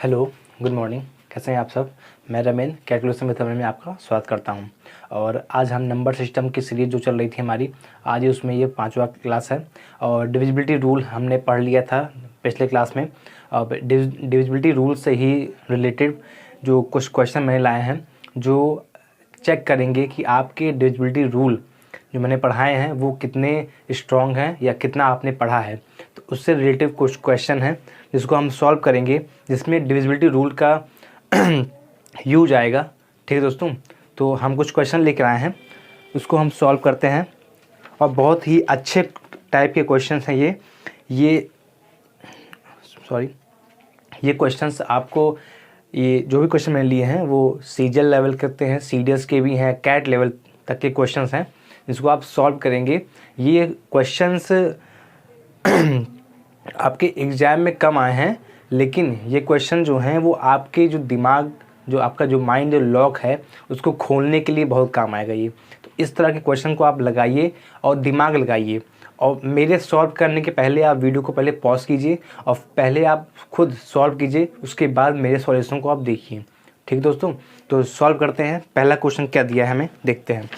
Hello, good morning. कैसे हैं आप सब? मैं रमेन कैलकुलेशन विद रमेन में आपका स्वागत करता हूं। और आज हम नंबर सिस्टम की सीरीज़ जो चल रही थी हमारी, आज उसमें ये 5वां क्लास है। और डिविजिबिलिटी रूल हमने पढ़ लिया था पिछले क्लास में। अब डिविजिबिलिटी रूल से ही रिलेटेड जो कुछ क्वेश्चन मैंने लाए हैं, जो चेक करेंगे कि आपके डिविजिबिलिटी रूल जो मैंने पढ़ाए हैं वो कितने स्ट्रॉन्ग हैं या कितना आपने पढ़ा है। तो उससे रिलेटिव कुछ क्वेश्चन हैं जिसको हम सॉल्व करेंगे, जिसमें डिविजिबिलिटी रूल का यूज आएगा। ठीक है दोस्तों, तो हम कुछ क्वेश्चन लेकर आए हैं, उसको हम सॉल्व करते हैं। और बहुत ही अच्छे टाइप के क्वेश्चंस हैं ये क्वेश्चंस आपको, ये जो भी क्वेश्चन मैंने लिए हैं वो सीजीएल लेवल करते हैं, सीडीएस के भी हैं, कैट लेवल तक के क्वेश्चंस हैं जिसको आप सॉल्व करेंगे। ये क्वेश्चंस आपके एग्ज़ाम में कम आए हैं, लेकिन ये क्वेश्चन जो हैं वो आपके जो दिमाग, जो आपका जो माइंड लॉक है उसको खोलने के लिए बहुत काम आएगा ये। तो इस तरह के क्वेश्चन को आप लगाइए और दिमाग लगाइए। और मेरे सॉल्व करने के पहले आप वीडियो को पहले पॉज कीजिए और पहले आप खुद सॉल्व कीजिए, उसके बाद मेरे सॉल्यूशन को आप देखिए। ठीक दोस्तों, तो सॉल्व करते हैं। पहला क्वेश्चन क्या दिया है हमें, देखते हैं।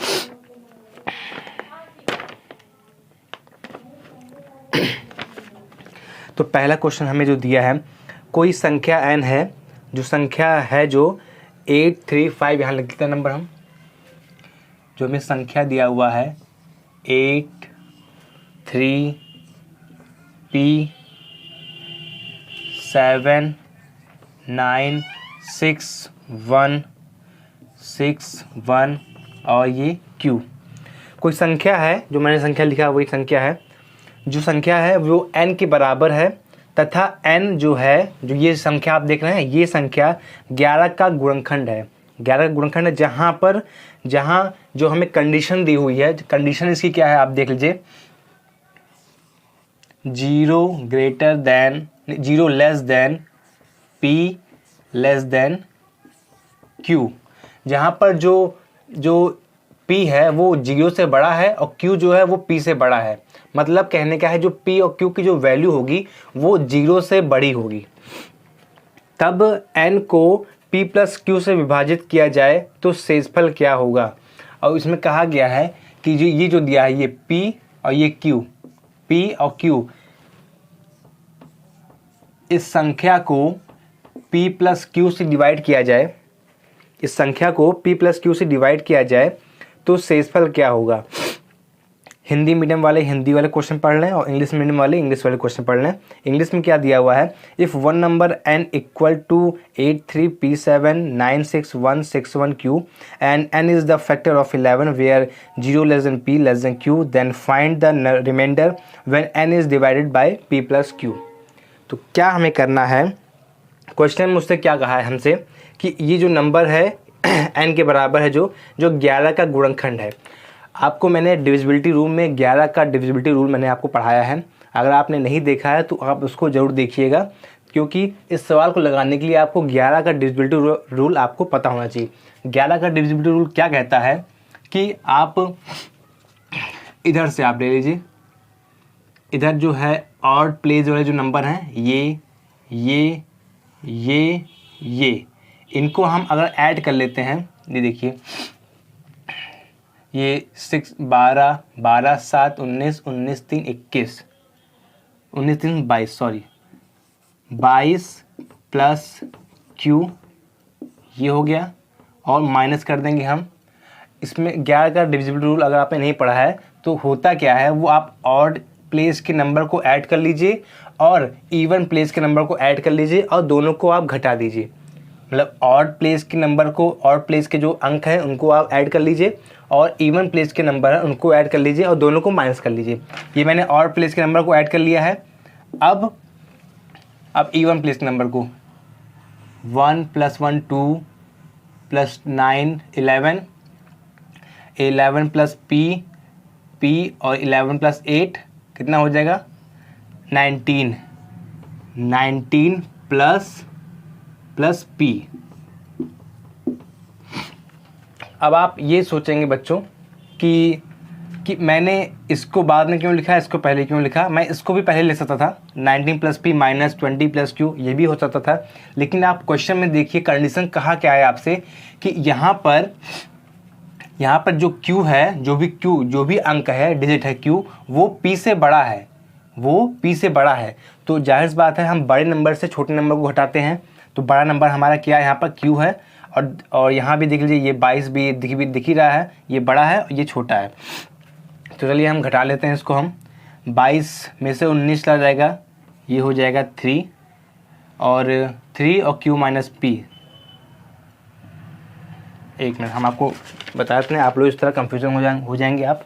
तो पहला क्वेश्चन हमें जो दिया है, कोई संख्या n है, जो संख्या है जो 835, यहाँ लिख देते हैं नंबर हम, जो हमें संख्या दिया हुआ है 83P7961661 और ये Q। कोई संख्या है, जो मैंने संख्या लिखा है वही संख्या है, जो संख्या है वो n के बराबर है तथा n जो है, जो ये संख्या आप देख रहे हैं, ये संख्या 11 का गुणनखंड है। 11 का गुणनखंड है, जहाँ जो हमें कंडीशन दी हुई है, कंडीशन इसकी क्या है आप देख लीजिए, 0 less than P less than Q। जहाँ पर जो P है वो 0 से बड़ा है और Q जो है वो P से बड़ा है। मतलब कहने का है, जो P और Q की जो वैल्यू होगी वो 0 से बड़ी होगी, तब n को P प्लस Q से विभाजित किया जाए तो शेषफल क्या होगा। और इसमें कहा गया है कि ये जो दिया है, ये P और ये Q, P और Q, इस संख्या को P प्लस Q से डिवाइड किया जाए, इस संख्या को P प्लस Q से डिवाइड किया जाए तो शेषफल क्या होगा। हिंदी मीडियम वाले हिंदी वाले क्वेश्चन पढ़ लें और इंग्लिश मीडियम वाले इंग्लिश वाले क्वेश्चन पढ़ लें। इंग्लिश में क्या दिया हुआ है, if one number n equal to 83P7961661Q and n is the factor of 11 where 0 less than P less than Q, then find the remainder when n is divided by P plus Q। तो क्या हमें करना है, question में मुझसे क्या कहा है हमसे कि ये जो नंबर है n के बराबर है, जो 11 का गुणनखंड है। आपको मैंने डिविजिबिलिटी रूल में 11 का डिविजिबिलिटी रूल मैंने आपको पढ़ाया है। अगर आपने नहीं देखा है तो आप उसको ज़रूर देखिएगा, क्योंकि इस सवाल को लगाने के लिए आपको 11 का डिविजिबिलिटी रूल आपको पता होना चाहिए। 11 का डिविजिबिलिटी रूल क्या कहता है कि आप इधर से आप ले लीजिए, इधर जो है ऑड प्लेस वाले जो नंबर हैं, ये इनको हम अगर ऐड कर लेते हैं, ये देखिए, ये 6 12 12 7 19 19 3 21 19 3 22 सॉरी 22 प्लस Q ये हो गया, और माइनस कर देंगे हम। इसमें 11 का डिविजिबिलिटी रूल अगर आपने नहीं पढ़ा है तो होता क्या है, वो आप ऑड प्लेस के नंबर को ऐड कर लीजिए और इवन प्लेस के नंबर को ऐड कर लीजिए और दोनों को आप घटा दीजिए। मतलब ऑड प्लेस के नंबर को, ऑड प्लेस के जो अंक हैं उनको आप ऐड कर लीजिए और इवन प्लेस के नंबर हैं उनको ऐड कर लीजिए और दोनों को माइनस कर लीजिए। ये मैंने ऑड प्लेस के नंबर को ऐड कर लिया है। अब इवन प्लेस के नंबर को 1 + 1 2 + 9 11 11 प्लस P और 11 + 8 कितना हो जाएगा 19 प्लस P। अब आप ये सोचेंगे बच्चों कि कि मैंने इसको बाद में क्यों लिखा, इसको पहले क्यों लिखा। मैं इसको भी पहले ले सकता था, 19 + p माइनस 20 + q, ये भी हो सकता था। लेकिन आप क्वेश्चन में देखिए कंडीशन कहा क्या है आपसे कि यहाँ पर जो q है, जो भी अंक है, डिजिट है q, वो p से बड़ा है, वो p से बड़ा है। तो जाहिर सी बात है हम बड़े नंबर से छोटे नंबर को घटाते हैं। तो बड़ा नंबर हमारा क्या है, यहाँ पर q है। और यहाँ भी देख लीजिए, ये 22 भी दिख ही रहा है, ये बड़ा है और ये छोटा है। तो चलिए हम घटा लेते हैं इसको। हम 22 में से 19 चला जाएगा, ये हो जाएगा 3 और q माइनस p। एक मिनट हम आपको बता देते हैं, आप लोग इस तरह कंफ्यूजन हो जाएंगे आप।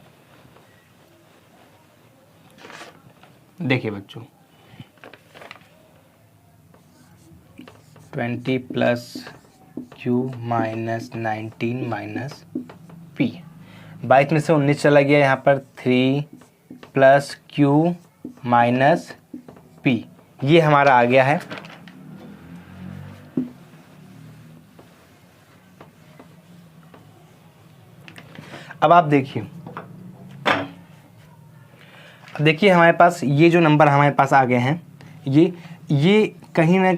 देखिए बच्चों, 20 + q माइनस 19 माइनस p। 22 में से 19 चला गया, यहाँ पर 3 + q माइनस p, ये हमारा आ गया है। अब आप देखिए, हमारे पास ये जो नंबर हमारे पास आ गए हैं, ये कहीं ना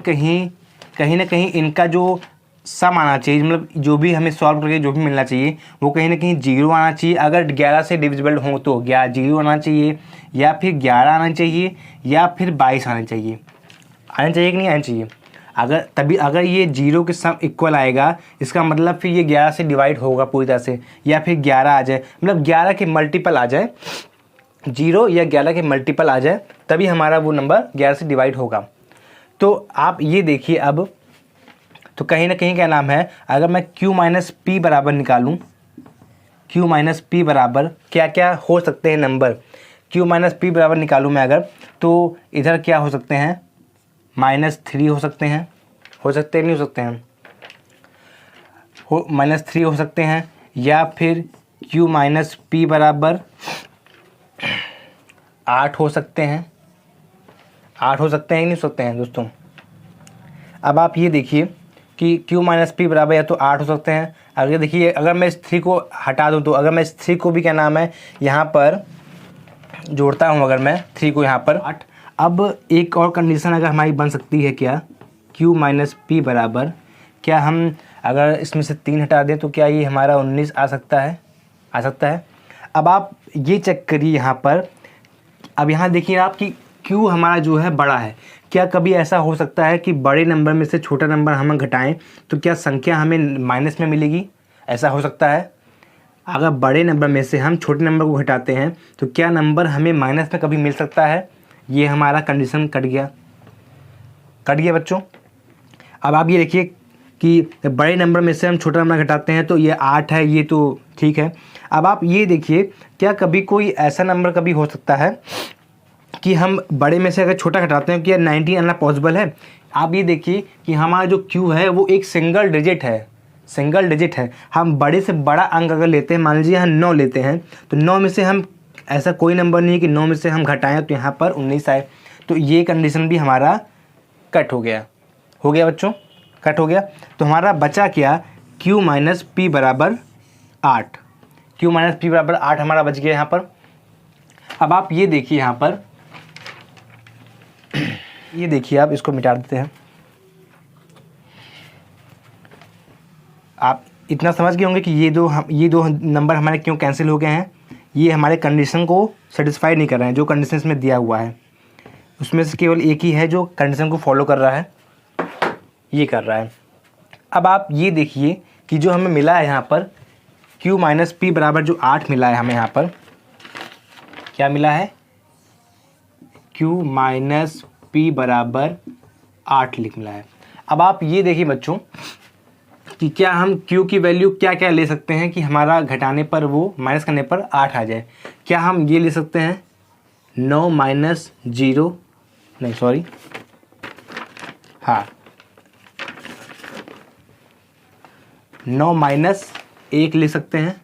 कहीं इनका जो सम आना चाहिए, मतलब जो भी हमें सॉल्व करके जो भी मिलना चाहिए वो कहीं ना कहीं 0 आना चाहिए। अगर 11 से डिविजिबल हो तो 0 आना चाहिए, या फिर 11 आना चाहिए, या फिर 22 आना चाहिए। आना चाहिए कि नहीं आना चाहिए? अगर ये 0 के सम इक्वल आएगा, इसका मतलब फिर ये 11 से डिवाइड होगा पूरी तरह से, या फिर 11 आ जाए, मतलब 11 के मल्टीपल आ जाए, 0 या 11 के मल्टीपल आ जाए, तभी हमारा वो नंबर 11 से डिवाइड होगा। तो आप ये देखिए अब, तो कहीं ना कहीं क्या नाम है, अगर मैं q माइनस p बराबर निकालूं, q माइनस p बराबर क्या क्या हो सकते हैं नंबर, q माइनस p बराबर निकालूं मैं अगर, तो इधर क्या हो सकते हैं, -3 हो सकते हैं, नहीं हो सकते हैं, -3 हो सकते हैं, या फिर q माइनस p बराबर 8 हो सकते हैं, 8 हो सकते हैं कि नहीं हो सकते हैं दोस्तों। अब आप ये देखिए कि q माइनस p बराबर या तो 8 हो सकते हैं। अगर देखिए, अगर मैं इस 3 को हटा दूं, तो अगर मैं इस 3 को भी क्या नाम है यहाँ पर जोड़ता हूँ, अगर मैं 3 को यहाँ पर 8। अब एक और कंडीशन अगर हमारी बन सकती है क्या, q माइनस p बराबर, क्या हम अगर इसमें से 3 हटा दें तो क्या ये हमारा 19 आ सकता है, अब आप ये चेक करिए यहाँ पर। अब यहाँ देखिए आप कि q हमारा जो है बड़ा है, क्या कभी ऐसा हो सकता है कि बड़े नंबर में से छोटा नंबर हम घटाएं तो क्या संख्या हमें माइनस में मिलेगी? ऐसा हो सकता है। अगर बड़े नंबर में से हम छोटे नंबर को घटाते हैं तो क्या नंबर हमें माइनस में कभी मिल सकता है? ये हमारा कंडीशन कट गया बच्चों। अब आप ये देखिए कि बड़े नंबर में से हम छोटा नंबर घटाते हैं तो ये 8 है, ये तो ठीक है। अब आप ये देखिए, क्या कभी कोई ऐसा नंबर कभी हो सकता है कि हम बड़े में से अगर छोटा घटाते हैं, क्या 19 आना पॉसिबल है? आप ये देखिए कि हमारा जो q है वो एक सिंगल डिजिट है। हम बड़े से बड़ा अंक अगर लेते हैं, मान लीजिए हम 9 लेते हैं, तो 9 में से हम, ऐसा कोई नंबर नहीं है कि 9 में से हम घटाएं तो यहाँ पर 19 आए। तो ये कंडीशन भी हमारा कट हो गया बच्चों, कट हो गया। तो हमारा बचा क्या, q माइनस p बराबर 8, q माइनस p बराबर 8 हमारा बच गया यहाँ पर। अब आप ये देखिए यहाँ पर, ये देखिए आप इसको मिटा देते हैं। आप इतना समझ गए होंगे कि ये दो नंबर हमारे क्यों कैंसिल हो गए हैं। ये हमारे कंडीशन को सेटिस्फाई नहीं कर रहे हैं। जो कंडीशन इसमें दिया हुआ है उसमें से केवल एक ही है जो कंडीशन को फॉलो कर रहा है, ये कर रहा है। अब आप ये देखिए कि जो हमें मिला है यहाँ पर q माइनस p बराबर जो 8 मिला है हमें, यहाँ पर क्या मिला है, q माइनस p बराबर 8 मिला है। अब आप ये देखिए बच्चों कि क्या हम q की वैल्यू क्या क्या ले सकते हैं कि हमारा घटाने पर, वो माइनस करने पर 8 आ जाए। क्या हम ये ले सकते हैं 9 माइनस 0, नहीं सॉरी, हाँ 9 माइनस 1 ले सकते हैं,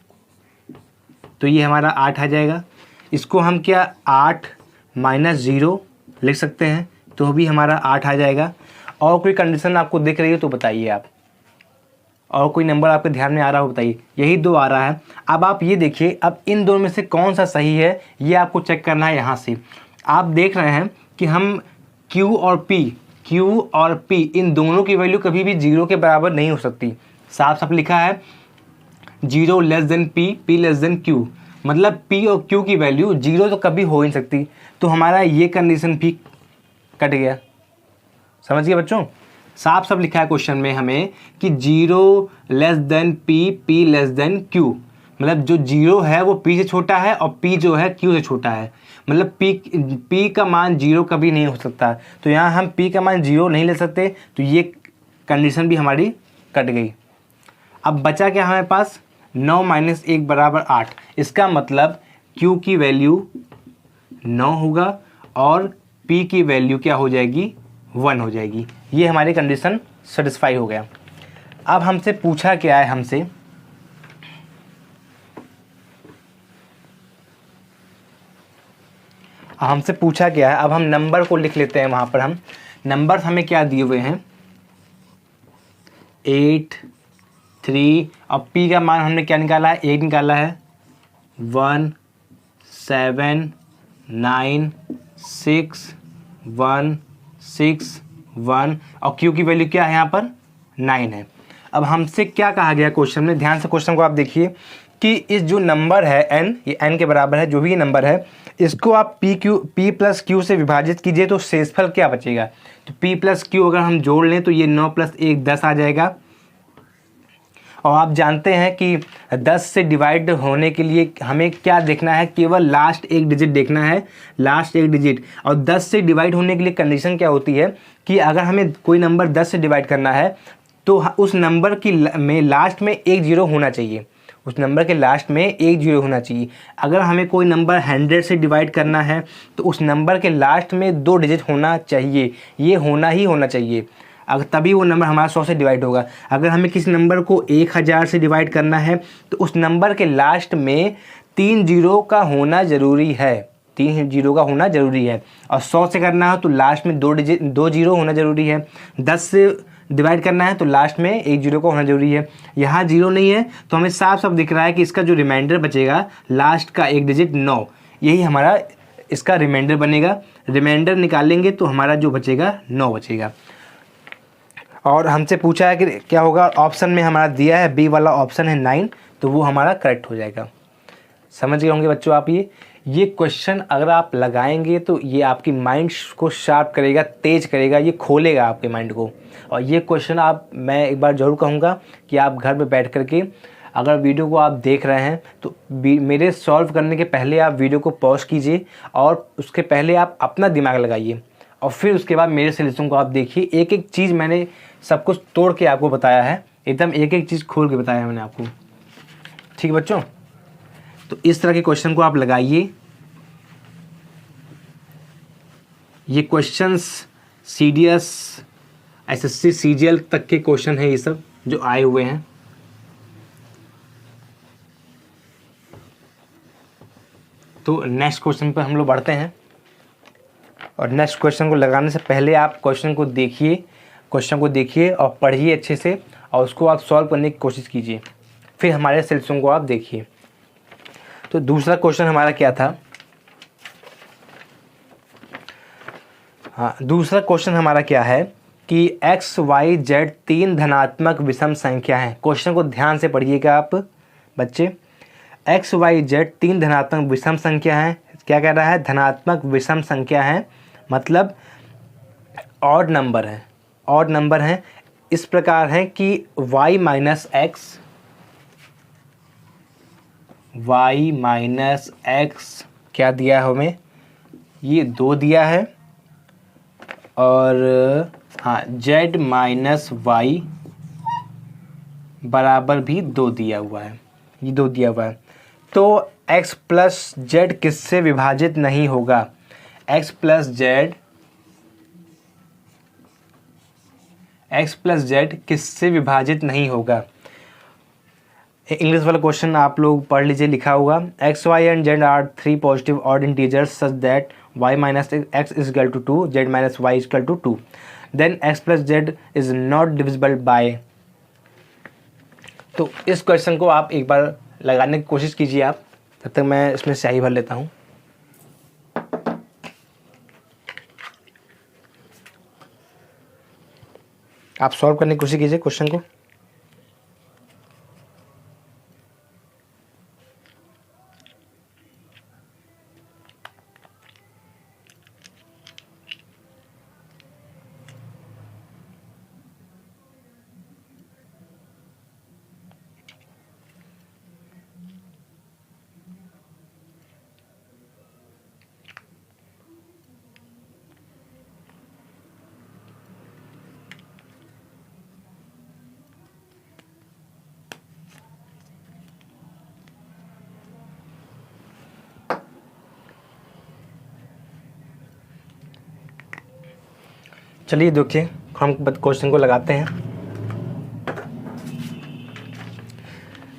तो ये हमारा 8 आ जाएगा। इसको हम क्या 8 माइनस 0 लिख सकते हैं, तो भी हमारा 8 आ जाएगा। और कोई कंडीशन आपको दिख रही है तो बताइए आप, और कोई नंबर आपके ध्यान में आ रहा हो बताइए। यही 2 आ रहा है। अब आप ये देखिए, अब इन दोनों में से कौन सा सही है ये आपको चेक करना है। यहाँ से आप देख रहे हैं कि हम Q और P इन दोनों की वैल्यू कभी भी 0 के बराबर नहीं हो सकती। साफ साफ लिखा है 0 less than P less than Q, मतलब P और Q की वैल्यू 0 तो कभी हो ही नहीं सकती। तो हमारा ये कंडीशन भी कट गया। समझ गए बच्चों? साफ साफ लिखा है क्वेश्चन में हमें कि 0 less than P less than Q, मतलब जो 0 है वो P से छोटा है और P जो है Q से छोटा है, मतलब P का मान 0 कभी नहीं हो सकता। तो यहाँ हम P का मान 0 नहीं ले सकते, तो ये कंडीशन भी हमारी कट गई। अब बचा क्या हमारे पास? 9 - 1 = 8। इसका मतलब Q की वैल्यू 9 होगा और P की वैल्यू क्या हो जाएगी? 1 हो जाएगी। ये हमारी कंडीशन सेटिस्फाई हो गया। अब हमसे पूछा क्या है? हमसे पूछा क्या है? अब हम नंबर को लिख लेते हैं। वहाँ पर हम नंबर हमें क्या दिए हुए हैं? 8, 3 और P का मान हमने क्या निकाला है? 8 निकाला है। 1, 7, 9, 6, 1, 6, 1 और Q की वैल्यू क्या है यहाँ पर? 9 है। अब हमसे क्या कहा गया क्वेश्चन में? ध्यान से क्वेश्चन को आप देखिए कि इस जो नंबर है n, ये n के बराबर है, जो भी ये नंबर है, इसको आप P प्लस Q से विभाजित कीजिए तो शेषफल क्या बचेगा? तो P प्लस Q अगर हम जोड़ लें तो ये 9 + 1 10 आ जाएगा। और आप जानते हैं कि 10 से डिवाइड होने के लिए हमें क्या देखना है? केवल लास्ट एक डिजिट देखना है, लास्ट एक डिजिट। और 10 से डिवाइड होने के लिए कंडीशन क्या होती है कि अगर हमें कोई नंबर 10 से डिवाइड करना है तो उस नंबर की में लास्ट में एक 0 होना चाहिए, उस नंबर के लास्ट में एक 0 होना चाहिए। अगर हमें कोई नंबर 100 से डिवाइड करना है तो उस नंबर के लास्ट में 2 डिजिट होना चाहिए, ये होना ही होना चाहिए, अगर तभी वो नंबर हमारा 100 से डिवाइड होगा। अगर हमें किसी नंबर को 1000 से डिवाइड करना है तो उस नंबर के लास्ट में 3 0 का होना ज़रूरी है, 3 0 का होना ज़रूरी है। और 100 से करना हो तो लास्ट में 2 0 होना ज़रूरी है। 10 से डिवाइड करना है तो लास्ट में एक 0 का होना ज़रूरी है। यहाँ 0 नहीं है तो हमें साफ साफ दिख रहा है कि इसका जो रिमाइंडर बचेगा लास्ट का एक डिजिट 9, यही हमारा इसका रिमाइंडर बनेगा। रिमाइंडर निकालेंगे तो हमारा जो बचेगा 9 बचेगा। और हमसे पूछा है कि क्या होगा? ऑप्शन में हमारा दिया है बी वाला ऑप्शन है 9, तो वो हमारा करेक्ट हो जाएगा। समझ गए होंगे बच्चों आप? ये क्वेश्चन अगर आप लगाएंगे तो ये आपकी माइंड को शार्प करेगा, तेज करेगा, ये खोलेगा आपके माइंड को। और ये क्वेश्चन मैं एक बार ज़रूर कहूँगा कि आप घर में बैठ करके अगर वीडियो को आप देख रहे हैं तो मेरे सॉल्व करने के पहले आप वीडियो को पॉज कीजिए और उसके पहले आप अपना दिमाग लगाइए और फिर उसके बाद मेरे सॉल्यूशन को आप देखिए। एक एक चीज़ मैंने सब कुछ तोड़ के आपको बताया है, एकदम एक एक चीज़ खोल के बताया है मैंने आपको। ठीक है बच्चों? तो इस तरह के क्वेश्चन को आप लगाइए। ये क्वेश्चंस CDS SSC CGL तक के क्वेश्चन है, ये सब जो आए हुए हैं। तो नेक्स्ट क्वेश्चन पर हम लोग बढ़ते हैं। और नेक्स्ट क्वेश्चन को लगाने से पहले आप क्वेश्चन को देखिए और पढ़िए अच्छे से और उसको आप सॉल्व करने की कोशिश कीजिए, फिर हमारे सॉल्यूशन को आप देखिए। तो दूसरा क्वेश्चन हमारा क्या था? दूसरा क्वेश्चन हमारा क्या है कि x, y, z 3 धनात्मक विषम संख्या हैं। क्वेश्चन को ध्यान से पढ़िएगा आप बच्चे। x, y, z 3 धनात्मक विषम संख्या हैं। क्या कह रहा है? धनात्मक विषम संख्या है, मतलब ऑड नंबर हैं। इस प्रकार है कि y माइनस x क्या दिया है हमें? ये 2 दिया है और z माइनस y बराबर भी 2 दिया हुआ है, ये 2 दिया हुआ है। तो x प्लस z किससे विभाजित नहीं होगा? x प्लस z किससे विभाजित नहीं होगा? इंग्लिश वाला क्वेश्चन आप लोग पढ़ लीजिए, लिखा होगा x, y and z are 3 positive odd integers such that y minus x is equal to 2, z minus y is equal to 2. Then x plus z is not divisible by तो इस question को आप एक बार लगाने की कोशिश कीजिए आप, तब तक मैं इसमें स्याही भर लेता हूँ। आप सॉल्व करने की कोशिश कीजिए क्वेश्चन को। चलिए देखिए, हम क्वेश्चन को लगाते हैं।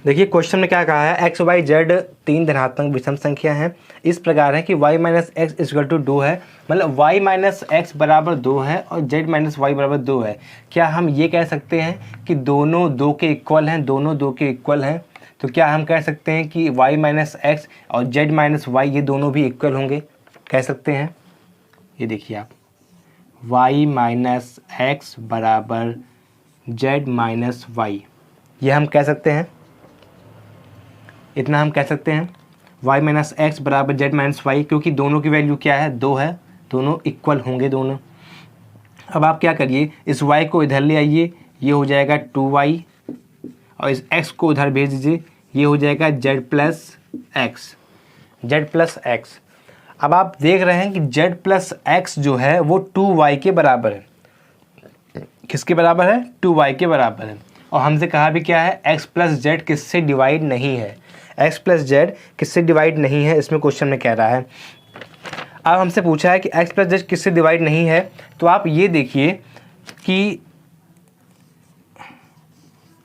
देखिए क्वेश्चन में क्या कहा है, एक्स वाई जेड 3 धनात्मक विषम संख्या हैं। इस प्रकार है कि y minus x equal to 2 है, मतलब y माइनस एक्स बराबर 2 है और z माइनस वाई बराबर 2 है। क्या हम ये कह सकते हैं कि दोनों 2 के इक्वल हैं? दोनों 2 के इक्वल हैं, तो क्या हम कह सकते हैं कि y माइनस एक्स और z माइनस वाई ये दोनों भी इक्वल होंगे? कह सकते हैं। ये देखिए आप, y माइनस एक्स बराबर z माइनस वाई, ये हम कह सकते हैं। इतना हम कह सकते हैं y माइनस एक्स बराबर z माइनस वाई, क्योंकि दोनों की वैल्यू क्या है? 2 है, दोनों इक्वल होंगे दोनों। अब आप क्या करिए, इस y को इधर ले आइए, ये हो जाएगा 2y, और इस x को उधर भेज दीजिए, ये हो जाएगा z plus x, z plus x. अब आप देख रहे हैं कि z प्लस एक्स जो है वो 2y के बराबर है। किसके बराबर है? 2y के बराबर है। और हमसे कहा भी क्या है, x प्लस जेड किससे डिवाइड नहीं है? x प्लस जेड किससे डिवाइड नहीं है, इसमें क्वेश्चन में कह रहा है। अब हमसे पूछा है कि x प्लस जेड किससे डिवाइड नहीं है, तो आप ये देखिए कि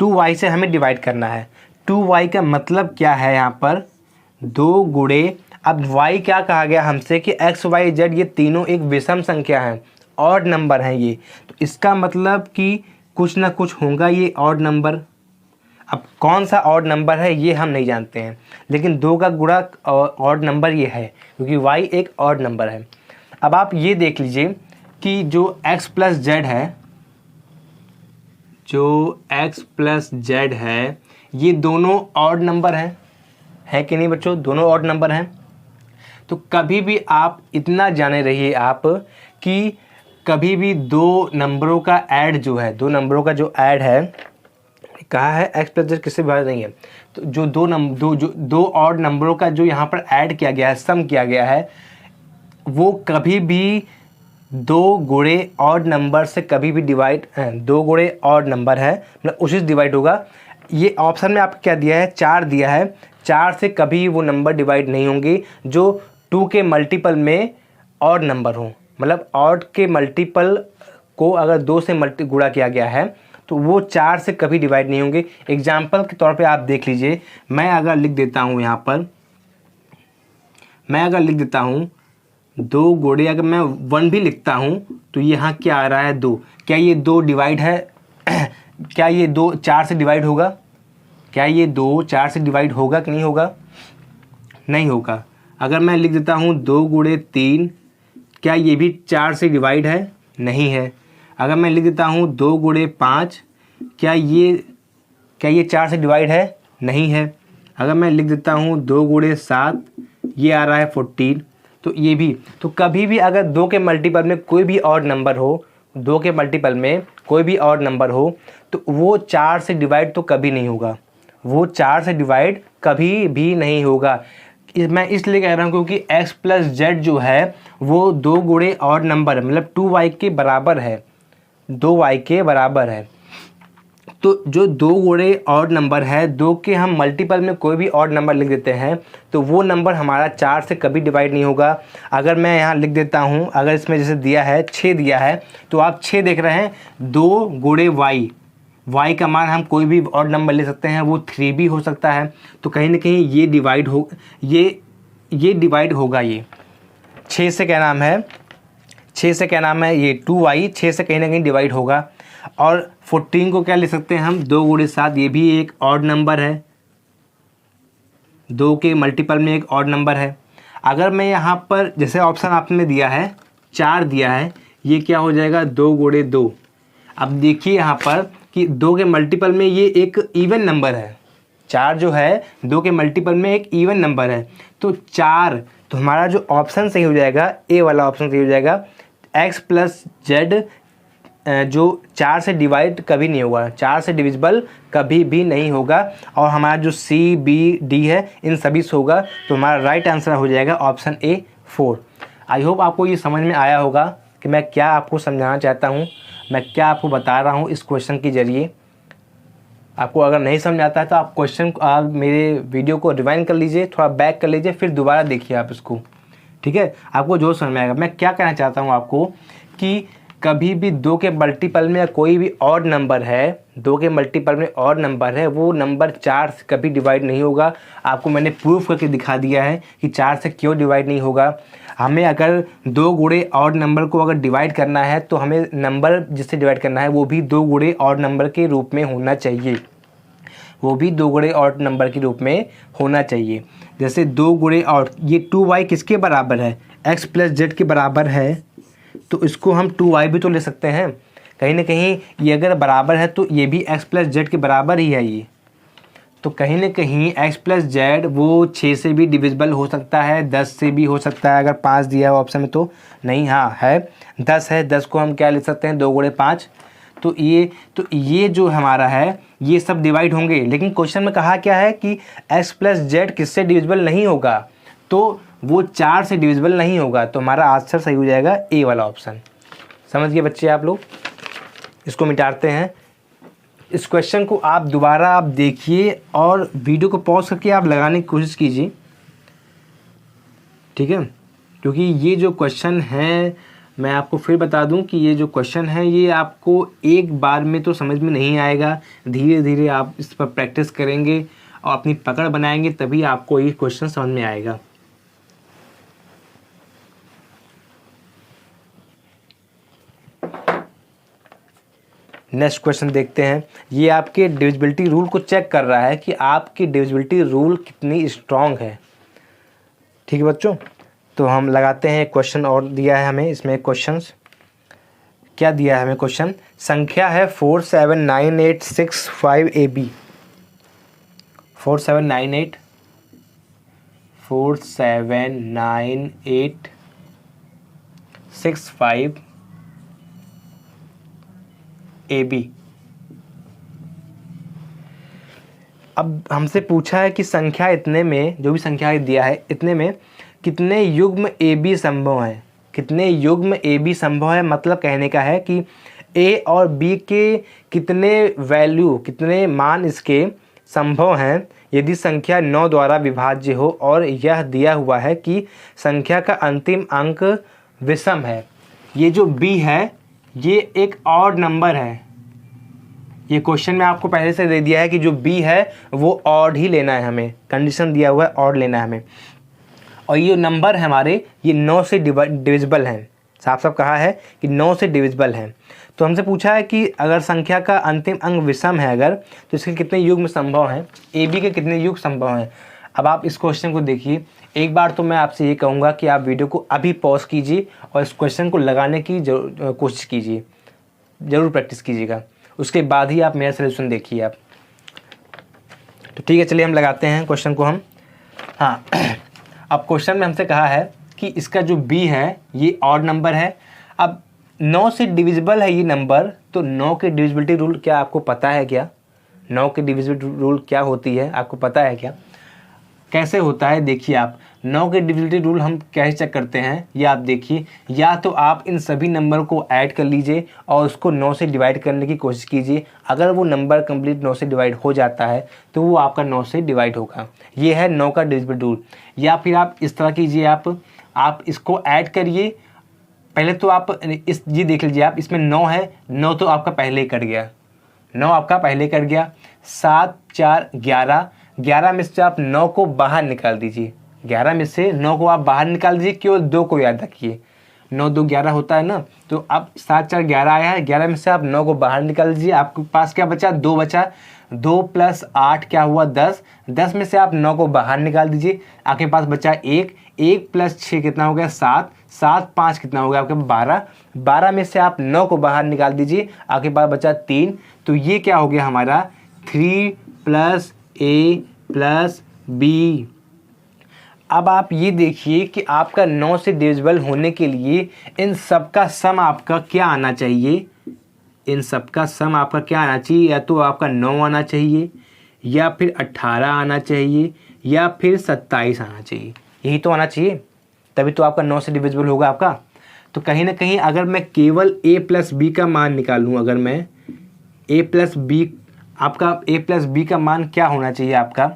2y से हमें डिवाइड करना है। 2y का मतलब क्या है यहाँ पर? 2 गुणे, अब y क्या कहा गया हमसे कि x y z ये तीनों एक विषम संख्या है, ऑड नंबर हैं ये, तो इसका मतलब कि कुछ ना कुछ होगा ये ऑड नंबर। अब कौन सा ऑड नंबर है ये हम नहीं जानते हैं, लेकिन 2 का गुणा ऑड नंबर ये है, क्योंकि y एक ऑड नंबर है। अब आप ये देख लीजिए कि जो x प्लस जेड है, जो x प्लस जेड है, ये दोनों ऑड नंबर हैं, है कि नहीं बच्चों? दोनों ऑड नंबर हैं। तो कभी भी आप इतना जाने रहिए आप कि कभी भी 2 नंबरों का ऐड जो है, 2 नंबरों का जो ऐड है, कहा है एक्स प्लस जेड किससे डिवाइड नहीं है, तो जो दो ऑड नंबरों का जो यहाँ पर ऐड किया गया है, सम किया गया है, वो कभी भी 2 गुणे ऑड नंबर से कभी भी डिवाइड, 2 गुणे ऑड नंबर है मतलब उसी से डिवाइड होगा। ये ऑप्शन में आपको क्या दिया है? 4 दिया है। 4 से कभी वो नंबर डिवाइड नहीं होंगे जो 2 के मल्टीपल में ऑड नंबर हो, मतलब ऑड के मल्टीपल को अगर 2 से गुणा किया गया है तो वो 4 से कभी डिवाइड नहीं होंगे। एग्जाम्पल के तौर पे आप देख लीजिए, मैं अगर लिख देता हूँ यहाँ पर, मैं अगर लिख देता हूँ 2 गुणे, अगर मैं 1 भी लिखता हूँ तो यहाँ क्या आ रहा है? 2। क्या ये 2 डिवाइड है? क्या ये 2 4 से डिवाइड होगा? क्या ये 2 4 से डिवाइड होगा कि नहीं होगा? नहीं होगा। अगर मैं लिख देता हूँ 2 गुणे 3, क्या ये भी 4 से डिवाइड है? नहीं है। अगर मैं लिख देता हूँ 2 गुणे 5, क्या ये 4 से डिवाइड है? नहीं है। अगर मैं लिख देता हूँ 2 गुणे 7, ये आ रहा है 14, तो ये भी। तो कभी भी अगर 2 के मल्टीपल में कोई भी ऑड नंबर हो, 2 के मल्टीपल में कोई भी ऑड नंबर हो, तो वो 4 से डिवाइड तो कभी नहीं होगा, वो 4 से डिवाइड कभी भी नहीं होगा। मैं इसलिए कह रहा हूँ क्योंकि x प्लस जेड जो है वो 2 गुणे ऑड नंबर है, मतलब 2y के बराबर है, 2y के बराबर है। तो जो 2 गुणे ऑड नंबर है, 2 के हम मल्टीपल में कोई भी ऑड नंबर लिख देते हैं तो वो नंबर हमारा 4 से कभी डिवाइड नहीं होगा। अगर मैं यहाँ लिख देता हूँ, अगर इसमें जैसे दिया है 6 दिया है, तो आप 6 देख रहे हैं, 2 गुणे y का मान हम कोई भी ऑड नंबर ले सकते हैं, वो 3 भी हो सकता है। तो कहीं ना कहीं ये डिवाइड हो, ये डिवाइड होगा। ये 6 से क्या नाम है, 6 से क्या नाम है, ये 2y 6 से कहीं ना कहीं डिवाइड होगा। और 14 को क्या ले सकते हैं हम, 2 गुणे 7, ये भी एक ऑड नंबर है, 2 के मल्टीपल में एक ऑड नंबर है। अगर मैं यहाँ पर जैसे ऑप्शन आपने दिया है 4 दिया है, ये क्या हो जाएगा 2 गुणे 2। अब देखिए यहाँ पर कि 2 के मल्टीपल में ये एक इवन नंबर है, 4 जो है 2 के मल्टीपल में एक इवन नंबर है, तो 4, तो हमारा जो ऑप्शन सही हो जाएगा, ए वाला ऑप्शन सही हो जाएगा। x प्लस जेड जो 4 से डिवाइड कभी नहीं होगा, 4 से डिविजिबल कभी भी नहीं होगा, और हमारा जो सी बी डी है इन सभी से होगा, तो हमारा राइट आंसर हो जाएगा ऑप्शन ए 4। आई होप आपको ये समझ में आया होगा कि मैं क्या आपको समझाना चाहता हूँ, मैं क्या आपको बता रहा हूँ इस क्वेश्चन के ज़रिए। आपको अगर नहीं समझ आता है तो आप क्वेश्चन आप मेरे वीडियो को रिवाइंड कर लीजिए, थोड़ा बैक कर लीजिए, फिर दोबारा देखिए आप इसको, ठीक है, आपको जो समझ में आएगा। मैं क्या कहना चाहता हूँ आपको कि कभी भी 2 के मल्टीपल में कोई भी ऑड नंबर है, 2 के मल्टीपल में ऑड नंबर है, वो नंबर 4 से कभी डिवाइड नहीं होगा। आपको मैंने प्रूफ करके दिखा दिया है कि 4 से क्यों डिवाइड नहीं होगा। हमें अगर 2 गुणे ऑड नंबर को अगर डिवाइड करना है तो हमें नंबर जिससे डिवाइड करना है वो भी 2 गुणे ऑड नंबर के रूप में होना चाहिए, वो भी 2 गुणे ऑड नंबर के रूप में होना चाहिए। जैसे 2 गुणे ऑड, ये 2y किसके बराबर है, x प्लस जेड के बराबर है, तो इसको हम 2y भी तो ले सकते हैं। कहीं ना कहीं ये अगर बराबर है तो ये भी x प्लस जेड के बराबर ही है ये, तो कहीं ना कहीं x प्लस जेड वो 6 से भी डिविजिबल हो सकता है, 10 से भी हो सकता है। अगर 5 दिया है ऑप्शन में तो नहीं, हाँ है 10 है, 10 को हम क्या ले सकते हैं 2 गुणे 5। तो ये जो हमारा है ये सब डिवाइड होंगे, लेकिन क्वेश्चन में कहा क्या है कि x प्लस जेड किससे डिविजिबल नहीं होगा, तो वो 4 से डिविजिबल नहीं होगा, तो हमारा आंसर सही हो जाएगा ए वाला ऑप्शन। समझ गए बच्चे आप लोग, इसको मिटाते हैं। इस क्वेश्चन को आप दोबारा आप देखिए और वीडियो को पॉज करके आप लगाने की कोशिश कीजिए, ठीक है, क्योंकि ये जो क्वेश्चन है मैं आपको फिर बता दूं कि ये जो क्वेश्चन है ये आपको एक बार में तो समझ में नहीं आएगा, धीरे धीरे आप इस पर प्रैक्टिस करेंगे और अपनी पकड़ बनाएंगे, तभी आपको ये क्वेश्चन समझ में आएगा। नेक्स्ट क्वेश्चन देखते हैं। ये आपके डिविजिबिलिटी रूल को चेक कर रहा है कि आपकी डिविजिबिलिटी रूल कितनी स्ट्रांग है, ठीक है बच्चों। तो हम लगाते हैं, एक क्वेश्चन और दिया है हमें, इसमें क्वेश्चंस क्या दिया है हमें, क्वेश्चन संख्या है 479865 AB, 479865 AB। अब हमसे पूछा है कि संख्या इतने में, जो भी संख्या दिया है इतने में कितने युग्म ए बी संभव हैं, कितने युग्म ए बी संभव है, मतलब कहने का है कि ए और बी के कितने वैल्यू, कितने मान इसके संभव हैं यदि संख्या 9 द्वारा विभाज्य हो और यह दिया हुआ है कि संख्या का अंतिम अंक विषम है। ये जो बी है ये एक ऑड नंबर है, ये क्वेश्चन में आपको पहले से दे दिया है कि जो बी है वो ऑड ही लेना है, हमें कंडीशन दिया हुआ है ऑड लेना है हमें, और ये नंबर है हमारे ये 9 से डिविजिबल हैं, साफ साफ कहा है कि 9 से डिविजिबल हैं। तो हमसे पूछा है कि अगर संख्या का अंतिम अंक विषम है अगर, तो इसके कितने युग्म संभव हैं, ए बी के कितने युग्म संभव हैं। अब आप इस क्वेश्चन को देखिए, एक बार तो मैं आपसे ये कहूँगा कि आप वीडियो को अभी पॉज कीजिए और इस क्वेश्चन को लगाने की कोशिश कीजिए, ज़रूर प्रैक्टिस कीजिएगा, उसके बाद ही आप मेरा सलूशन देखिए आप। तो ठीक है, चलिए हम लगाते हैं क्वेश्चन को हम। हाँ, अब क्वेश्चन में हमसे कहा है कि इसका जो बी है ये ऑड नंबर है। अब 9 से डिविजिबल है ये नंबर, तो 9 के डिविजिबिलिटी रूल क्या आपको पता है क्या, 9 के डिविजिबिलिटी रूल क्या होती है आपको पता है क्या, कैसे होता है देखिए आप। 9 के डिविजिबिलिटी रूल हम कैसे चेक करते हैं ये आप देखिए, या तो आप इन सभी नंबर को ऐड कर लीजिए और उसको 9 से डिवाइड करने की कोशिश कीजिए, अगर वो नंबर कंप्लीट 9 से डिवाइड हो जाता है तो वो आपका 9 से डिवाइड होगा, ये है 9 का डिविजिबिलिटी रूल। या फिर आप इस तरह कीजिए, आप इसको ऐड करिए, पहले तो आप इस ये देख लीजिए आप, इसमें 9 है, 9 तो आपका पहले ही कट गया, 9 आपका पहले कट गया, 7 4 11, 11 में से आप 9 को बाहर निकाल दीजिए, 11 में से 9 को आप बाहर निकाल दीजिए, केवल 2 को याद रखिए, 9 2 11 होता है ना, तो अब 7 4 11 आया है, 11 में से आप 9 को बाहर निकाल दीजिए, आपके पास क्या बचा, 2 बचा, 2 + 8 क्या हुआ 10, 10 में से आप 9 को बाहर निकाल दीजिए, आपके पास बचा 1, 1 + 6 कितना हो गया 7, 7 5 कितना हो गया आपके 12, 12 में से आप 9 को बाहर निकाल दीजिए, आपके पास बचा 3, तो ये क्या हो गया हमारा 3 + A + B। अब आप ये देखिए कि आपका 9 से डिविजिबल होने के लिए इन सब का सम आपका क्या आना चाहिए, इन सब का सम आपका क्या आना चाहिए, या तो आपका 9 आना चाहिए, या फिर 18 आना चाहिए, या फिर 27 आना चाहिए, यही तो आना चाहिए, तभी तो आपका 9 से डिविजिबल होगा आपका। तो कहीं ना कहीं अगर मैं केवल A + B का मान निकालूँ, अगर मैं A + B, आपका A + B का मान क्या होना चाहिए, आपका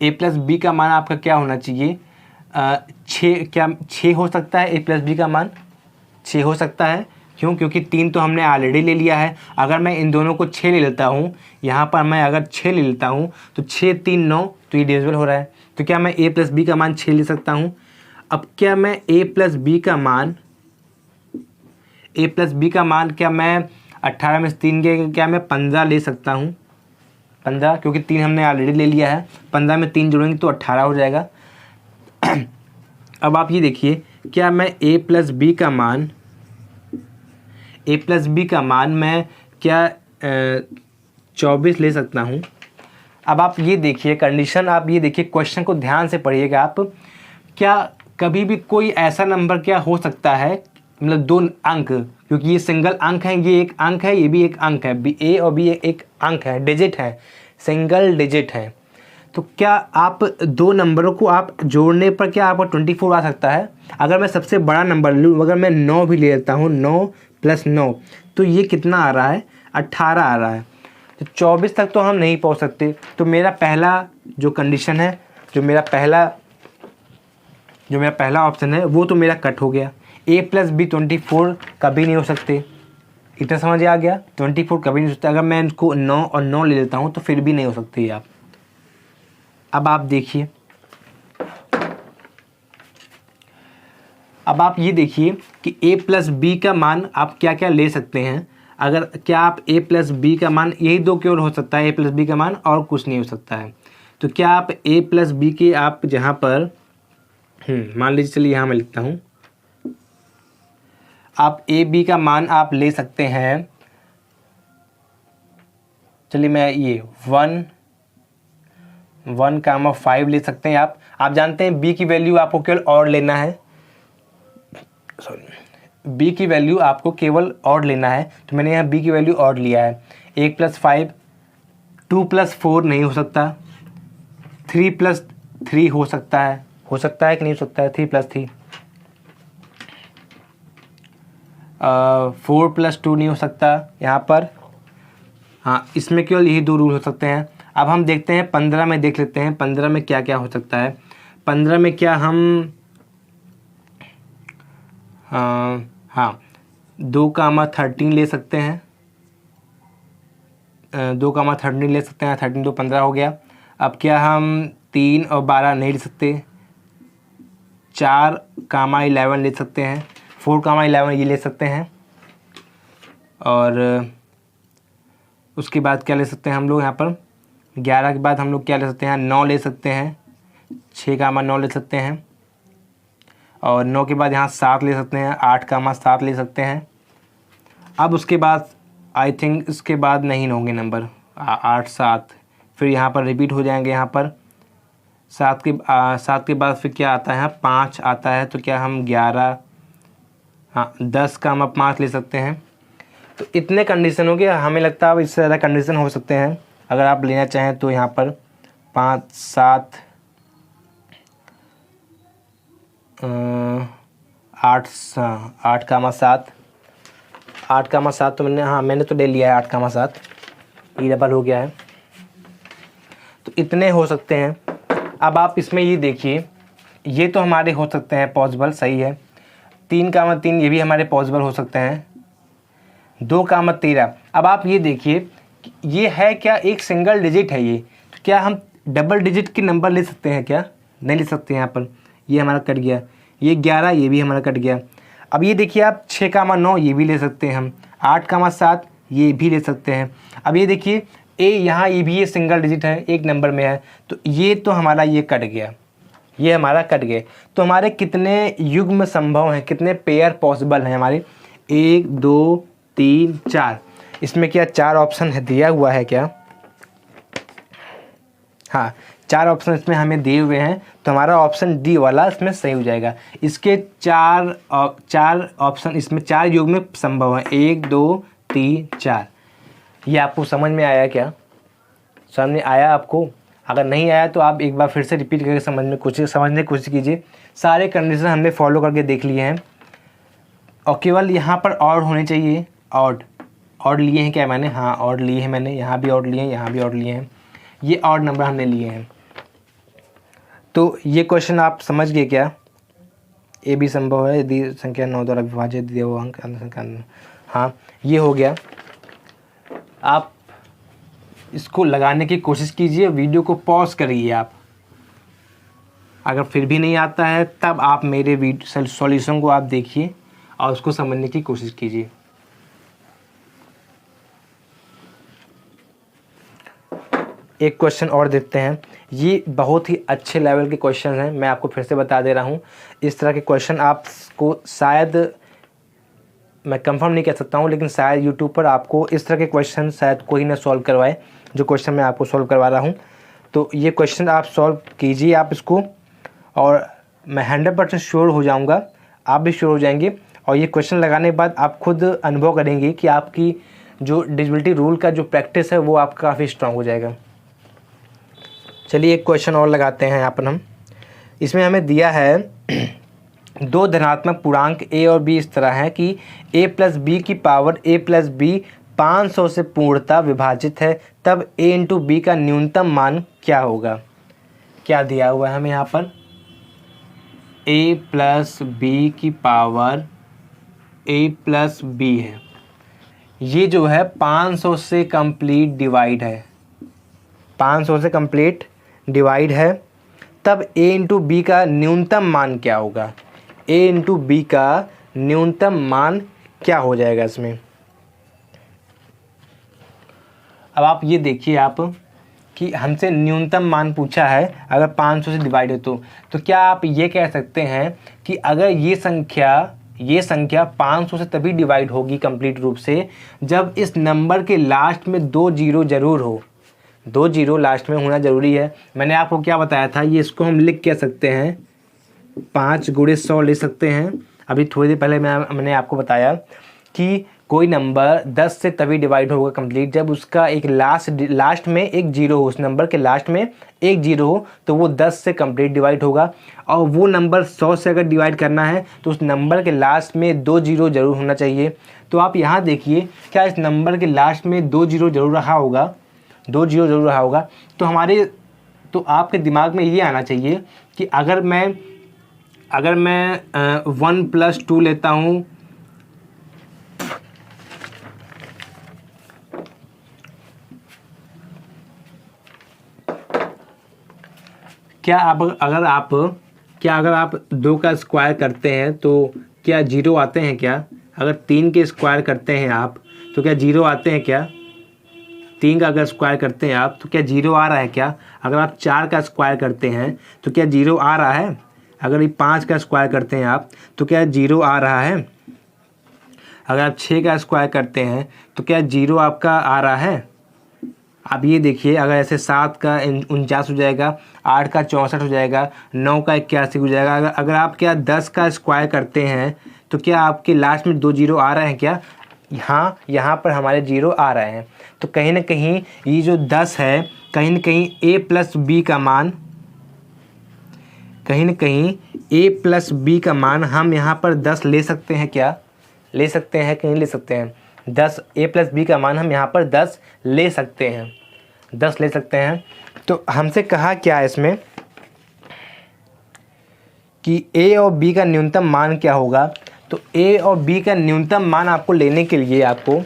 A + B का मान आपका क्या होना चाहिए, 6, क्या 6 हो सकता है A + B का मान, 6 हो सकता है, क्यों, क्योंकि 3 तो हमने ऑलरेडी ले लिया है। अगर मैं इन दोनों को 6 ले लेता हूँ, यहाँ पर मैं अगर 6 ले लेता हूँ तो 6 3 9, तो ये डिविजिबल हो रहा है, तो क्या मैं A + B का मान 6 ले सकता हूँ। अब क्या मैं A + B का मान, A + B का मान क्या मैं 18 में से 3 के क्या मैं 15 ले सकता हूँ, 15, क्योंकि 3 हमने ऑलरेडी ले लिया है, 15 में 3 जोड़ेंगे तो 18 हो जाएगा। अब आप ये देखिए, क्या मैं A + B का मान, A + B का मान मैं क्या 24 ले सकता हूँ। अब आप ये देखिए कंडीशन, आप ये देखिए क्वेश्चन को ध्यान से पढ़िएगा आप, क्या कभी भी कोई ऐसा नंबर क्या हो सकता है, मतलब 2 अंक, क्योंकि ये सिंगल अंक है, ये एक अंक है, ये भी एक अंक है, A और B एक अंक है, डिजिट है, सिंगल डिजिट है, तो क्या आप 2 नंबरों को आप जोड़ने पर क्या आपको 24 आ सकता है। अगर मैं सबसे बड़ा नंबर लूँ, अगर मैं 9 भी ले लेता हूँ, 9 + 9, तो ये कितना आ रहा है, 18 आ रहा है, तो 24 तक तो हम नहीं पहुँच सकते। तो मेरा पहला जो कंडीशन है, जो मेरा पहला ऑप्शन है, वो तो मेरा कट हो गया। A + B 24 कभी नहीं हो सकते, इतना समझ आ गया, 24 कभी नहीं हो सकता। अगर मैं इनको 9 और 9 ले लेता हूँ तो फिर भी नहीं हो सकती आप। अब आप देखिए, अब आप ये देखिए कि A + B का मान आप क्या क्या ले सकते हैं। अगर क्या आप A + B का मान, यही 2 केवल हो सकता है, A + B का मान, और कुछ नहीं हो सकता है। तो क्या आप A + B के आप जहाँ पर मान लीजिए, चलिए यहाँ मैं लिखता हूँ, आप A B का मान आप ले सकते हैं, चलिए मैं ये 1,5 ले सकते हैं आप जानते हैं B की वैल्यू आपको केवल और लेना है, B की वैल्यू आपको केवल और लेना है, तो मैंने यहाँ B की वैल्यू और लिया है। 1 + 5, 2 + 4 नहीं हो सकता, 3 + 3 हो सकता है कि नहीं हो सकता है, 3 + 3, 4 + 2 नहीं हो सकता यहाँ पर, हाँ इसमें केवल यही 2 रूल हो सकते हैं। अब हम देखते हैं 15 में, देख लेते हैं 15 में क्या क्या हो सकता है। 15 में क्या हम 2,13 ले सकते हैं, 2,13 ले सकते हैं, 13 तो 15 हो गया। अब क्या हम 3 और 12 नहीं ले सकते, 4,11 ले सकते हैं, 4,11 ये ले सकते हैं, और उसके बाद क्या ले सकते हैं हम लोग यहाँ पर, 11 के बाद हम लोग क्या ले सकते हैं, 9 ले सकते हैं, 6,9 ले सकते हैं, और 9 के बाद यहाँ 7 ले सकते हैं, 8,7 ले सकते हैं। अब उसके बाद आई थिंक इसके बाद नहीं होंगे नंबर 8 7, फिर यहाँ पर रिपीट हो जाएंगे। यहाँ पर 7 के बाद फिर क्या आता है, 5 आता है, तो क्या हम 11, 10 का हम 5 ले सकते हैं। तो इतने कंडीशन हो गए, हमें लगता है अब इससे ज़्यादा कंडीशन हो सकते हैं अगर आप लेना चाहें तो। यहाँ पर 5 7 8 8,7, 8,7 तो मैंने तो ले लिया है, 8,7 ये डबल हो गया है, तो इतने हो सकते हैं। अब आप इसमें ये देखिए, ये तो हमारे हो सकते हैं पॉसिबल, सही है। 3,3 ये भी हमारे पॉसिबल हो सकते हैं। 2,13, अब आप ये देखिए, ये है क्या, एक सिंगल डिजिट है ये, तो क्या हम डबल डिजिट के नंबर ले सकते हैं क्या, नहीं ले सकते। यहाँ पर ये हमारा कट गया, ये 11 ये भी हमारा कट गया। अब ये देखिए आप 6, 9 ये भी ले सकते हैं हम, 8, 7 ये भी ले सकते हैं। अब ये देखिए ए यहाँ ये भी ये सिंगल डिजिट है, एक नंबर में है, तो ये तो हमारा ये कट गया, ये हमारा कट गए। तो हमारे कितने युग्म संभव हैं, कितने पेयर पॉसिबल हैं हमारे, 1 2 3 4। इसमें क्या 4 ऑप्शन है दिया हुआ है क्या? हाँ 4 ऑप्शन इसमें हमें दिए हुए हैं, तो हमारा ऑप्शन डी वाला इसमें सही हो जाएगा। इसके 4 ऑप्शन इसमें 4 युग्म संभव हैं, 1 2 3 4। ये आपको समझ में आया क्या? समझ में आया आपको? अगर नहीं आया तो आप एक बार फिर से रिपीट करके समझने की कोशिश कीजिए। सारे कंडीशन हमने फॉलो करके देख लिए हैं, और केवल यहाँ पर ऑड होने चाहिए। ऑड लिए हैं क्या मैंने? हाँ ऑड लिए हैं मैंने, यहाँ भी ऑड लिए हैं, यहाँ भी ऑड लिए हैं, ये ऑड नंबर हमने लिए हैं। तो ये क्वेश्चन आप समझ गए क्या? ए भी संभव है यदि संख्या 9 द्वारा विभाजित दिए हुए अंक अन्य संख्या। हाँ ये हो गया। आप इसको लगाने की कोशिश कीजिए, वीडियो को पॉज करिए आप। अगर फिर भी नहीं आता है तब आप मेरे सॉल्यूशन को आप देखिए और उसको समझने की कोशिश कीजिए। एक क्वेश्चन और देखते हैं, ये बहुत ही अच्छे लेवल के क्वेश्चन हैं, मैं आपको फिर से बता दे रहा हूँ। इस तरह के क्वेश्चन आपको शायद, मैं कंफर्म नहीं कह सकता हूँ, लेकिन शायद यूट्यूब पर आपको इस तरह के क्वेश्चन शायद कोई ना सॉल्व करवाए जो क्वेश्चन मैं आपको सॉल्व करवा रहा हूँ। तो ये क्वेश्चन आप सॉल्व कीजिए आप इसको, और मैं 100% श्योर हो जाऊँगा, आप भी श्योर हो जाएंगे। और ये क्वेश्चन लगाने के बाद आप खुद अनुभव करेंगे कि आपकी जो डिविजिबिलिटी रूल का जो प्रैक्टिस है वो आपका काफ़ी स्ट्रांग हो जाएगा। चलिए एक क्वेश्चन और लगाते हैं यहाँ पर हम। इसमें हमें दिया है 2 धनात्मक पूर्णांक a और b इस तरह है कि a प्लस बी की पावर a प्लस बी 500 से पूर्णतः विभाजित है, तब a इंटू बी का न्यूनतम मान क्या होगा? क्या दिया हुआ है हमें यहाँ पर? a प्लस बी की पावर a प्लस बी है, ये जो है 500 से कंप्लीट डिवाइड है, 500 से कंप्लीट डिवाइड है, तब a इंटू बी का न्यूनतम मान क्या होगा? a इंटू बी का न्यूनतम मान क्या हो जाएगा इसमें? अब आप ये देखिए आप कि हमसे न्यूनतम मान पूछा है, अगर 500 से डिवाइड है तो क्या आप ये कह सकते हैं कि अगर ये संख्या 500 से तभी डिवाइड होगी कंप्लीट रूप से जब इस नंबर के लास्ट में 2 जीरो ज़रूर हो, 2 जीरो लास्ट में होना ज़रूरी है। मैंने आपको क्या बताया था, ये इसको हम लिख कह सकते हैं 5 गुणे 100 ले सकते हैं। अभी थोड़ी देर पहले मैंने आपको बताया कि कोई नंबर 10 से तभी डिवाइड होगा कंप्लीट जब उसका एक लास्ट में एक जीरो हो, उस नंबर के लास्ट में एक जीरो हो तो वो 10 से कंप्लीट डिवाइड होगा। और वो नंबर 100 से अगर डिवाइड करना है तो उस नंबर के लास्ट में 2 जीरो ज़रूर होना चाहिए। तो आप यहाँ देखिए, क्या इस नंबर के लास्ट में 2 जीरो ज़रूर रहा होगा? 2 जीरो ज़रूर रहा होगा। तो आपके दिमाग में ये आना चाहिए कि अगर मैं 1 + 2 लेता हूँ, क्या अगर आप 2 का स्क्वायर करते हैं तो क्या जीरो आते हैं क्या? अगर 3 के स्क्वायर करते हैं आप तो क्या जीरो आते हैं क्या? 3 का अगर स्क्वायर करते हैं आप तो क्या जीरो आ रहा है क्या? अगर आप 4 का स्क्वायर करते हैं तो क्या जीरो आ रहा है? अगर ये 5 का स्क्वायर करते हैं आप तो क्या जीरो आ रहा है? अगर आप 6 का स्क्वायर करते हैं तो क्या जीरो आपका आ रहा है? आप ये देखिए, अगर ऐसे 7 का 49 हो जाएगा, 8 का 64 हो जाएगा, 9 का 81 हो जाएगा। अगर आप क्या 10 का स्क्वायर करते हैं तो क्या आपके लास्ट में 2 जीरो आ रहे हैं क्या? हाँ, यहाँ पर हमारे जीरो आ रहे हैं। तो कहीं ना कहीं ये जो 10 है, कहीं ना कहीं a प्लस बी का मान, हम यहाँ पर 10 ले सकते हैं क्या? ले सकते हैं कि नहीं ले सकते हैं? 10 a प्लस बी का मान हम यहाँ पर 10 ले सकते हैं, 10 ले सकते हैं। तो हमसे कहा क्या है इसमें कि a और b का न्यूनतम मान क्या होगा? तो a और b का न्यूनतम मान आपको लेने के लिए आपको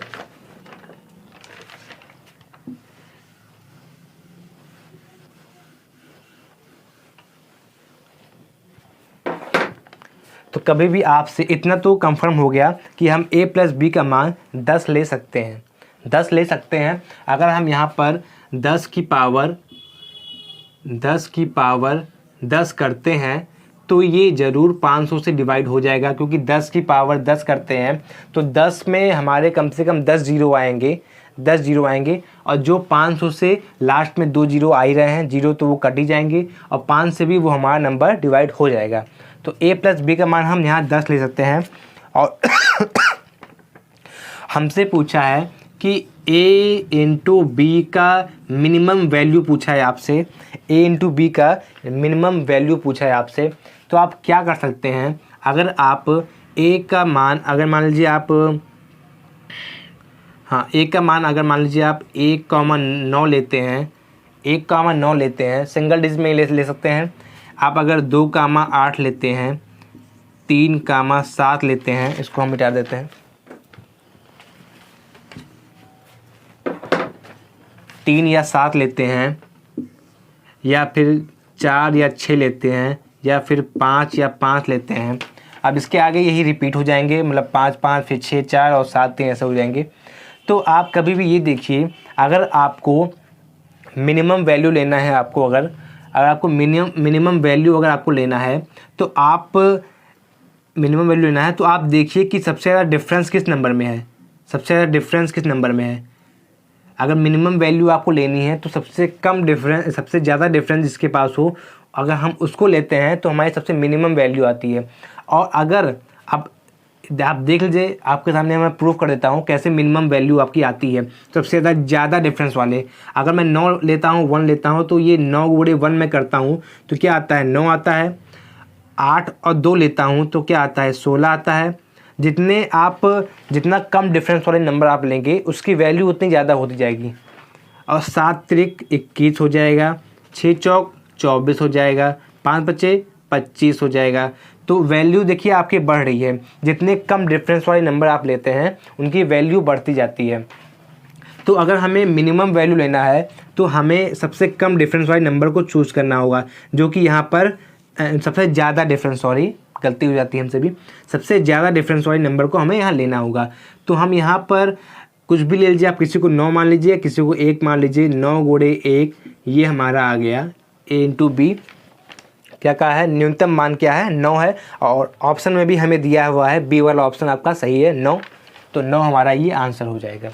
तो कभी भी आपसे इतना तो कंफर्म हो गया कि हम a प्लस बी का मान 10 ले सकते हैं, 10 ले सकते हैं। अगर हम यहाँ पर 10 की पावर 10 करते हैं तो ये ज़रूर 500 से डिवाइड हो जाएगा, क्योंकि 10 की पावर 10 करते हैं तो 10 में हमारे कम से कम 10 जीरो आएंगे, 10 जीरो आएंगे, और जो 500 से लास्ट में 2 जीरो आ ही रहे हैं, जीरो तो वो कट ही जाएंगे और 5 से भी वो हमारा नंबर डिवाइड हो जाएगा। तो a प्लस बी का मान हम यहाँ 10 ले सकते हैं। और हमसे पूछा है कि a इंटू बी का मिनिमम वैल्यू पूछा है आपसे, a इंटू बी का मिनिमम वैल्यू पूछा है आपसे। तो आप क्या कर सकते हैं, अगर आप a का मान अगर मान लीजिए आप a का मान अगर मान लीजिए आप 1,9 लेते हैं, 1,9 लेते हैं, सिंगल डिजिट में ले सकते हैं। आप अगर 2,8 लेते हैं, 3,7 लेते हैं, इसको हम मिटा देते हैं, 3 या 7 लेते हैं, या फिर 4 या 6 लेते हैं, या फिर 5 या 5 लेते हैं। अब इसके आगे यही रिपीट हो जाएंगे, मतलब 5 5 फिर 6 4 और 7 3 ऐसे हो जाएंगे। तो आप कभी भी ये देखिए, अगर आपको मिनिमम वैल्यू लेना है, अगर आपको मिनिमम वैल्यू अगर आपको लेना है तो आप मिनिमम वैल्यू लेना है तो आप देखिए कि सबसे ज़्यादा डिफरेंस किस नंबर में है, सबसे ज़्यादा डिफरेंस किस नंबर में है। अगर मिनिमम वैल्यू आपको लेनी है तो सबसे कम डिफरेंस, सबसे ज़्यादा डिफरेंस जिसके पास हो, अगर हम उसको लेते हैं तो हमारी सबसे मिनिमम वैल्यू आती है। और अगर आप देख लीजिए, आपके सामने मैं प्रूफ कर देता हूँ कैसे मिनिमम वैल्यू आपकी आती है सबसे ज़्यादा डिफरेंस वाले। अगर मैं 9 लेता हूँ, 1 लेता हूँ, तो ये 9 गुणे 1 में करता हूँ तो क्या आता है, 9 आता है। 8 और 2 लेता हूँ तो क्या आता है, 16 आता है। जितना कम डिफरेंस वाले नंबर आप लेंगे उसकी वैल्यू उतनी ज़्यादा होती जाएगी। और 7 त्रिक 21 हो जाएगा, 6 चौक 24 हो जाएगा, 5 बचे 25 हो जाएगा। तो वैल्यू देखिए आपकी बढ़ रही है, जितने कम डिफरेंस वाले नंबर आप लेते हैं उनकी वैल्यू बढ़ती जाती है। तो अगर हमें मिनिमम वैल्यू लेना है तो हमें सबसे कम डिफरेंस वाले नंबर को चूज़ करना होगा, जो कि यहाँ पर सबसे ज़्यादा डिफरेंस, सॉरी गलती हो जाती है हमसे भी, सबसे ज़्यादा डिफरेंस वाले नंबर को हमें यहाँ लेना होगा। तो हम यहाँ पर कुछ भी ले लीजिए, आप किसी को 9 मान लीजिए, किसी को 1 मान लीजिए। 9 गुणे 1 ये हमारा आ गया a इंटू बी। क्या कहा है, न्यूनतम मान क्या है, 9 है। और ऑप्शन में भी हमें दिया हुआ है, बी वाला ऑप्शन आपका सही है, 9। तो 9 हमारा ये आंसर हो जाएगा।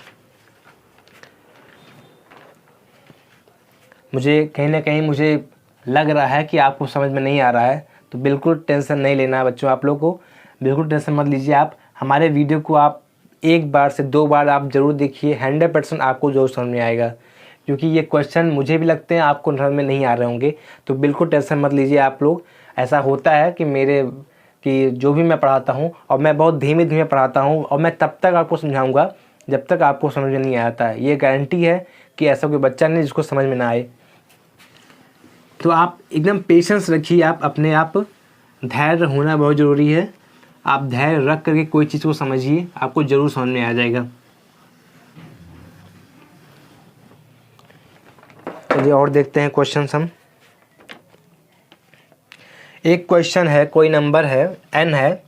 मुझे कहीं ना कहीं मुझे लग रहा है कि आपको समझ में नहीं आ रहा है, तो बिल्कुल टेंशन नहीं लेना है बच्चों, आप लोग को बिल्कुल टेंशन मत लीजिए। आप हमारे वीडियो को आप 1 बार से 2 बार आप ज़रूर देखिए, 100% आपको जो समझ में आएगा। क्योंकि ये क्वेश्चन मुझे भी लगते हैं आपको समझ में नहीं आ रहे होंगे, तो बिल्कुल टेंशन मत लीजिए आप लोग। ऐसा होता है कि जो भी मैं पढ़ाता हूँ, और मैं बहुत धीमे धीमे पढ़ाता हूँ, और मैं तब तक आपको समझाऊँगा जब तक आपको समझ में नहीं आता है। ये गारंटी है कि ऐसा कोई बच्चा नहीं जिसको समझ में ना आए। तो आप एकदम पेशेंस रखिए, आप अपने आप धैर्य होना बहुत ज़रूरी है। आप धैर्य रख करके कोई चीज़ को समझिए, आपको ज़रूर समझ में आ जाएगा। चलिए और देखते हैं क्वेश्चन हम। एक क्वेश्चन है, कोई नंबर है n है,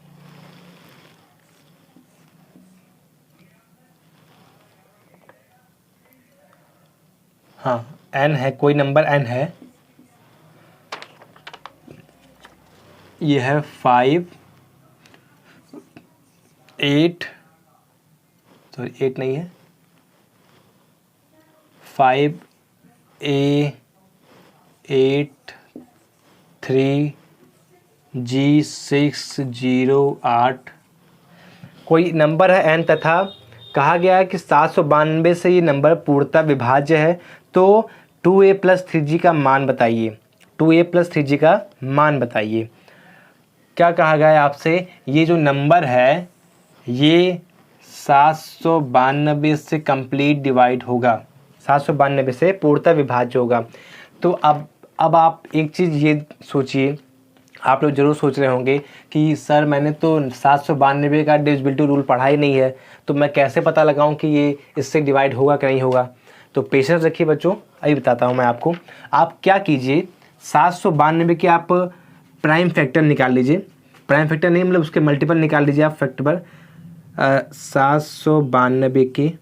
हाँ n है, कोई नंबर n है, ये है 5 8, सॉरी 8 नहीं है, 5A 8 3 G 6 0 8 कोई नंबर है n, तथा कहा गया है कि 792 से ये नंबर पूर्णतः विभाज्य है। तो 2a प्लस 3g का मान बताइए, 2a प्लस 3g का मान बताइए। क्या कहा गया है आपसे, ये जो नंबर है ये 792 से कंप्लीट डिवाइड होगा, 792 से पूर्णतः विभाज्य होगा। तो अब आप एक चीज़ ये सोचिए, आप लोग ज़रूर सोच रहे होंगे कि सर मैंने तो 792 का डिविजिबिलिटी रूल पढ़ा ही नहीं है, तो मैं कैसे पता लगाऊं कि ये इससे डिवाइड होगा कि नहीं होगा। तो पेशेंस रखिए बच्चों, अभी बताता हूं मैं आपको। आप क्या कीजिए, 792 के आप प्राइम फैक्टर निकाल लीजिए, प्राइम फैक्टर नहीं, मतलब उसके मल्टीपल निकाल लीजिए आप फैक्टर 792 के,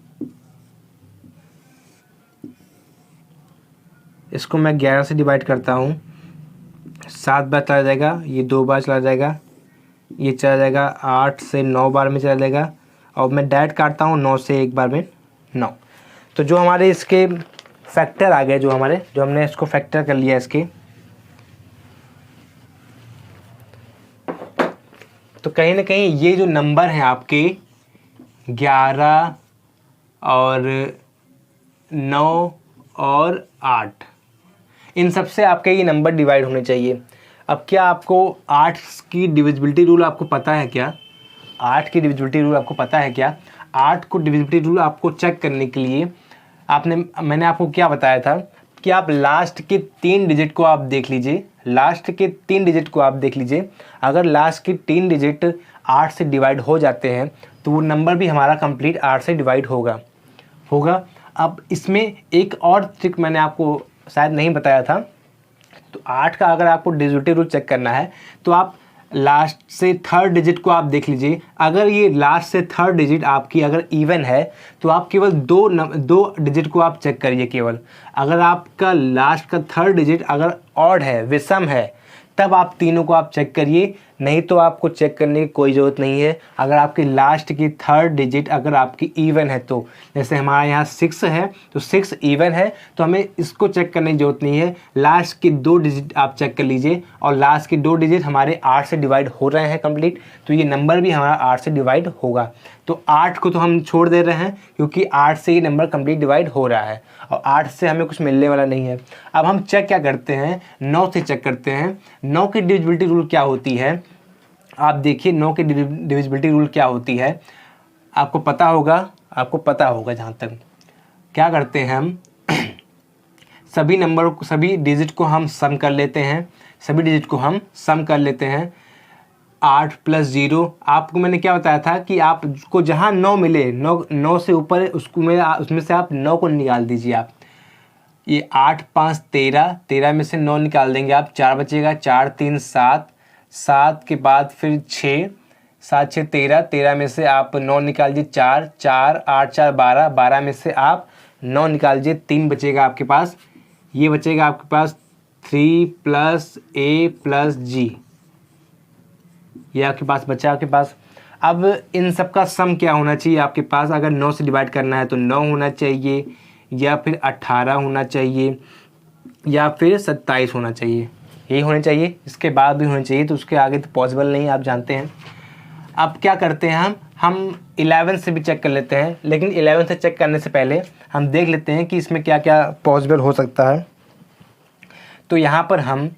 इसको मैं 11 से डिवाइड करता हूँ, 7 बार चला जाएगा, ये 2 बार चला जाएगा, ये चला जाएगा 8 से 9 बार में चला जाएगा, और मैं डायरेक्ट काटता हूँ 9 से एक बार में 9। तो जो हमारे इसके फैक्टर आ गए, जो हमने इसको फैक्टर कर लिया इसके, तो कहीं ना कहीं ये जो नंबर हैं आपके 11 और 9 और 8, इन सब से आपके ये नंबर डिवाइड होने चाहिए। अब क्या आपको 8 की डिविजिबिलिटी रूल आपको पता है क्या? 8 की डिविजिबिलिटी रूल आपको पता है क्या? 8 को डिविजिबिलिटी रूल आपको चेक करने के लिए मैंने आपको क्या बताया था कि आप लास्ट के 3 डिजिट को आप देख लीजिए, लास्ट के 3 डिजिट को आप देख लीजिए। अगर लास्ट के 3 डिजिट 8 से डिवाइड हो जाते हैं तो वो नंबर भी हमारा कंप्लीट 8 से डिवाइड होगा। अब इसमें एक और ट्रिक मैंने आपको शायद नहीं बताया था। तो 8 का अगर आपको डिविजिबिलिटी रूल चेक करना है तो आप लास्ट से 3rd डिजिट को आप देख लीजिए। अगर ये लास्ट से 3rd डिजिट आपकी अगर इवन है तो आप केवल दो डिजिट को आप चेक करिए केवल। अगर आपका लास्ट का 3rd डिजिट अगर ऑड है, विषम है, तब आप तीनों को आप चेक करिए, नहीं तो आपको चेक करने की कोई ज़रूरत नहीं है। अगर आपकी लास्ट की 3rd डिजिट अगर आपकी इवन है, तो जैसे हमारा यहाँ 6 है तो 6 इवन है, तो हमें इसको चेक करने की ज़रूरत नहीं है। लास्ट की 2 डिजिट आप चेक कर लीजिए, और लास्ट की 2 डिजिट हमारे 8 से डिवाइड हो रहे हैं कंप्लीट, तो ये नंबर भी हमारा 8 से डिवाइड होगा। तो 8 को तो हम छोड़ दे रहे हैं क्योंकि 8 से ये नंबर कंप्लीट डिवाइड हो रहा है, और 8 से हमें कुछ मिलने वाला नहीं है। अब हम चेक क्या करते हैं, 9 से चेक करते हैं। 9 की डिविजिबिलिटी रूल क्या होती है, आप देखिए 9 की डिविजिबिलिटी रूल क्या होती है, आपको पता होगा जहाँ तक। क्या करते हैं हम सभी डिजिट को हम सम कर लेते हैं, 8 + 0। आपको मैंने क्या बताया था कि आपको जहाँ 9 मिले, 9 से ऊपर उसमें से आप 9 को निकाल दीजिए। आप ये 8 × 5 = 13 में से 9 निकाल देंगे आप, 4 बचेगा, 4 × 3 = 7 के बाद फिर 6, 7 × 6 = 13 में से आप 9 निकाल दीजिए, 4 8 4 12 में से आप 9 निकाल दीजिए, 3 बचेगा आपके पास। ये बचेगा आपके पास 3 + a + g, ये आपके पास बचा आपके पास। अब इन सब का सम क्या होना चाहिए आपके पास? अगर 9 से डिवाइड करना है तो 9 होना चाहिए, या फिर 18 होना चाहिए, या फिर 27 होना चाहिए, यही होने चाहिए। इसके बाद भी होने चाहिए, तो उसके आगे तो पॉसिबल नहीं, आप जानते हैं। अब क्या करते हैं हम 11 से भी चेक कर लेते हैं, लेकिन 11 से चेक करने से पहले हम देख लेते हैं कि इसमें क्या क्या पॉसिबल हो सकता है। तो यहाँ पर हम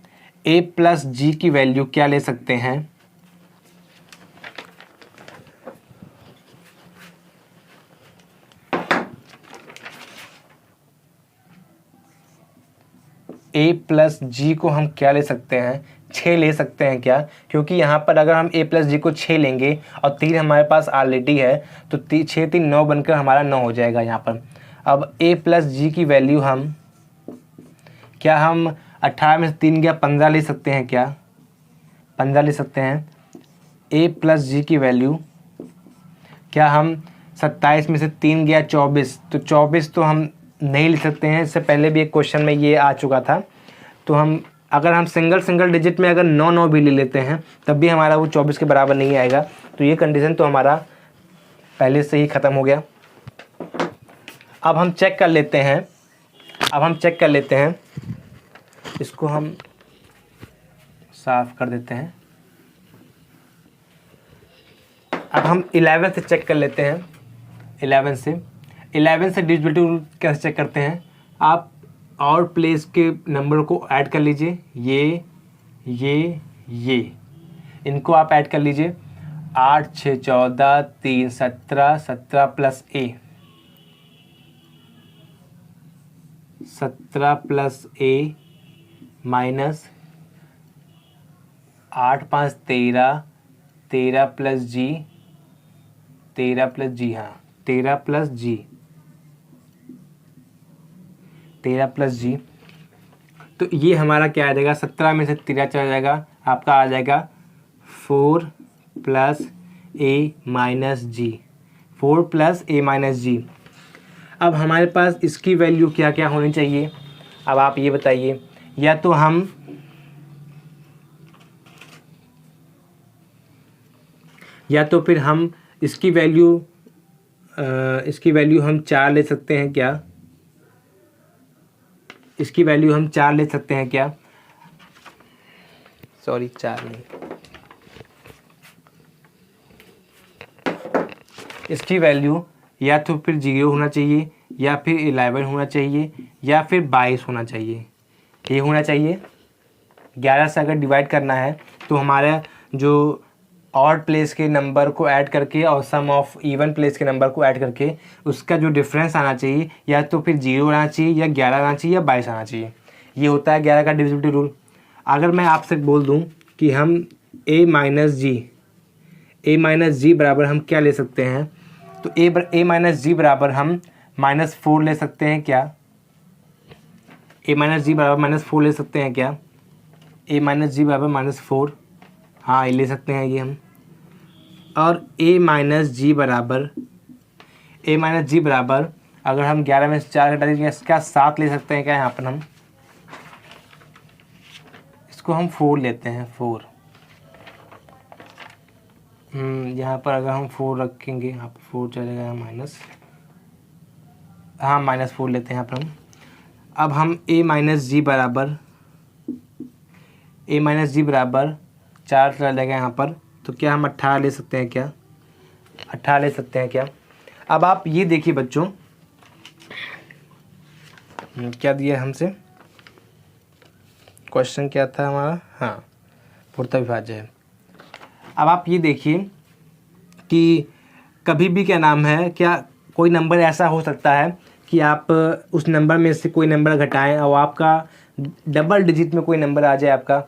a + g की वैल्यू क्या ले सकते हैं, a + g को हम क्या ले सकते हैं, 6 ले सकते हैं क्या? क्योंकि यहाँ पर अगर हम a + g को 6 लेंगे और 3 हमारे पास ऑलरेडी है, तो 6 3 9 बनकर हमारा 9 हो जाएगा यहाँ पर। अब a + g की वैल्यू हम 18 में से 3 गया 15 ले सकते हैं क्या? 15 ले सकते हैं। a + g की वैल्यू क्या हम 27 में से 3 गया 24, तो 24 तो हम नहीं ले सकते हैं। इससे पहले भी एक क्वेश्चन में ये आ चुका था। तो अगर हम सिंगल डिजिट में अगर 9 भी ले लेते हैं तब भी हमारा वो 24 के बराबर नहीं आएगा। तो ये कंडीशन तो हमारा पहले से ही ख़त्म हो गया। अब हम चेक कर लेते हैं, इसको हम साफ कर देते हैं। अब हम 11 से चेक कर लेते हैं। 11 से डिविजिबिलिटी रूल कैसे चेक करते हैं, आप और प्लेस के नंबर को ऐड कर लीजिए, ये इनको आप ऐड कर लीजिए। 8 6 14 3 17 17 + a, 17 + a minus 8 5 13 13 + g 13 + g, हाँ 13 + g 13 + g। तो ये हमारा क्या आ जाएगा, 17 में से 13 चला जाएगा, आपका आ जाएगा 4 प्लस ए माइनस जी, 4 प्लस ए माइनस जी। अब हमारे पास इसकी वैल्यू क्या क्या होनी चाहिए, अब आप ये बताइए। या तो हम फिर हम इसकी वैल्यू हम 4 ले सकते हैं क्या? इसकी वैल्यू हम 4 ले सकते हैं क्या? सॉरी 4 नहीं, इसकी वैल्यू या तो फिर 0 होना चाहिए, या फिर 11 होना चाहिए, या फिर 22 होना चाहिए। ये होना चाहिए। 11 से अगर डिवाइड करना है तो हमारा जो ऑड प्लेस के नंबर को ऐड करके और सम ऑफ इवन प्लेस के नंबर को ऐड करके उसका जो डिफरेंस आना चाहिए, या तो फिर 0 आना चाहिए, या 11 आना चाहिए, या 22 आना चाहिए। ये होता है 11 का डिविजिबिलिटी रूल। अगर मैं आपसे बोल दूं कि हम a माइनस जी बराबर हम क्या ले सकते हैं, तो a माइनस जी बराबर हम -4 ले सकते हैं क्या? a माइनस जी बराबर -4 ले सकते हैं क्या? a माइनस जी बराबर -4, हाँ ये ले सकते हैं ये हम। और a माइनस जी बराबर अगर हम 11 में से 4 घटा दीजिए, इसका 7 ले सकते हैं क्या? यहाँ पर हम इसको हम 4 लेते हैं, 4। यहाँ पर अगर हम 4 रखेंगे, यहाँ पर 4 चलेगा माइनस, हाँ -4 लेते हैं यहाँ पर हम। अब हम a माइनस जी बराबर 4 चला जाएगा यहाँ पर, तो क्या हम 18 ले सकते हैं क्या? 18 ले सकते हैं क्या? अब आप ये देखिए बच्चों, क्या दिया हमसे, क्वेश्चन क्या था हमारा, हाँ पूर्णतः विभाज्य है। अब आप ये देखिए कि कभी भी क्या नाम है, क्या कोई नंबर ऐसा हो सकता है कि आप उस नंबर में से कोई नंबर घटाएं और आपका डबल डिजिट में कोई नंबर आ जाए आपका।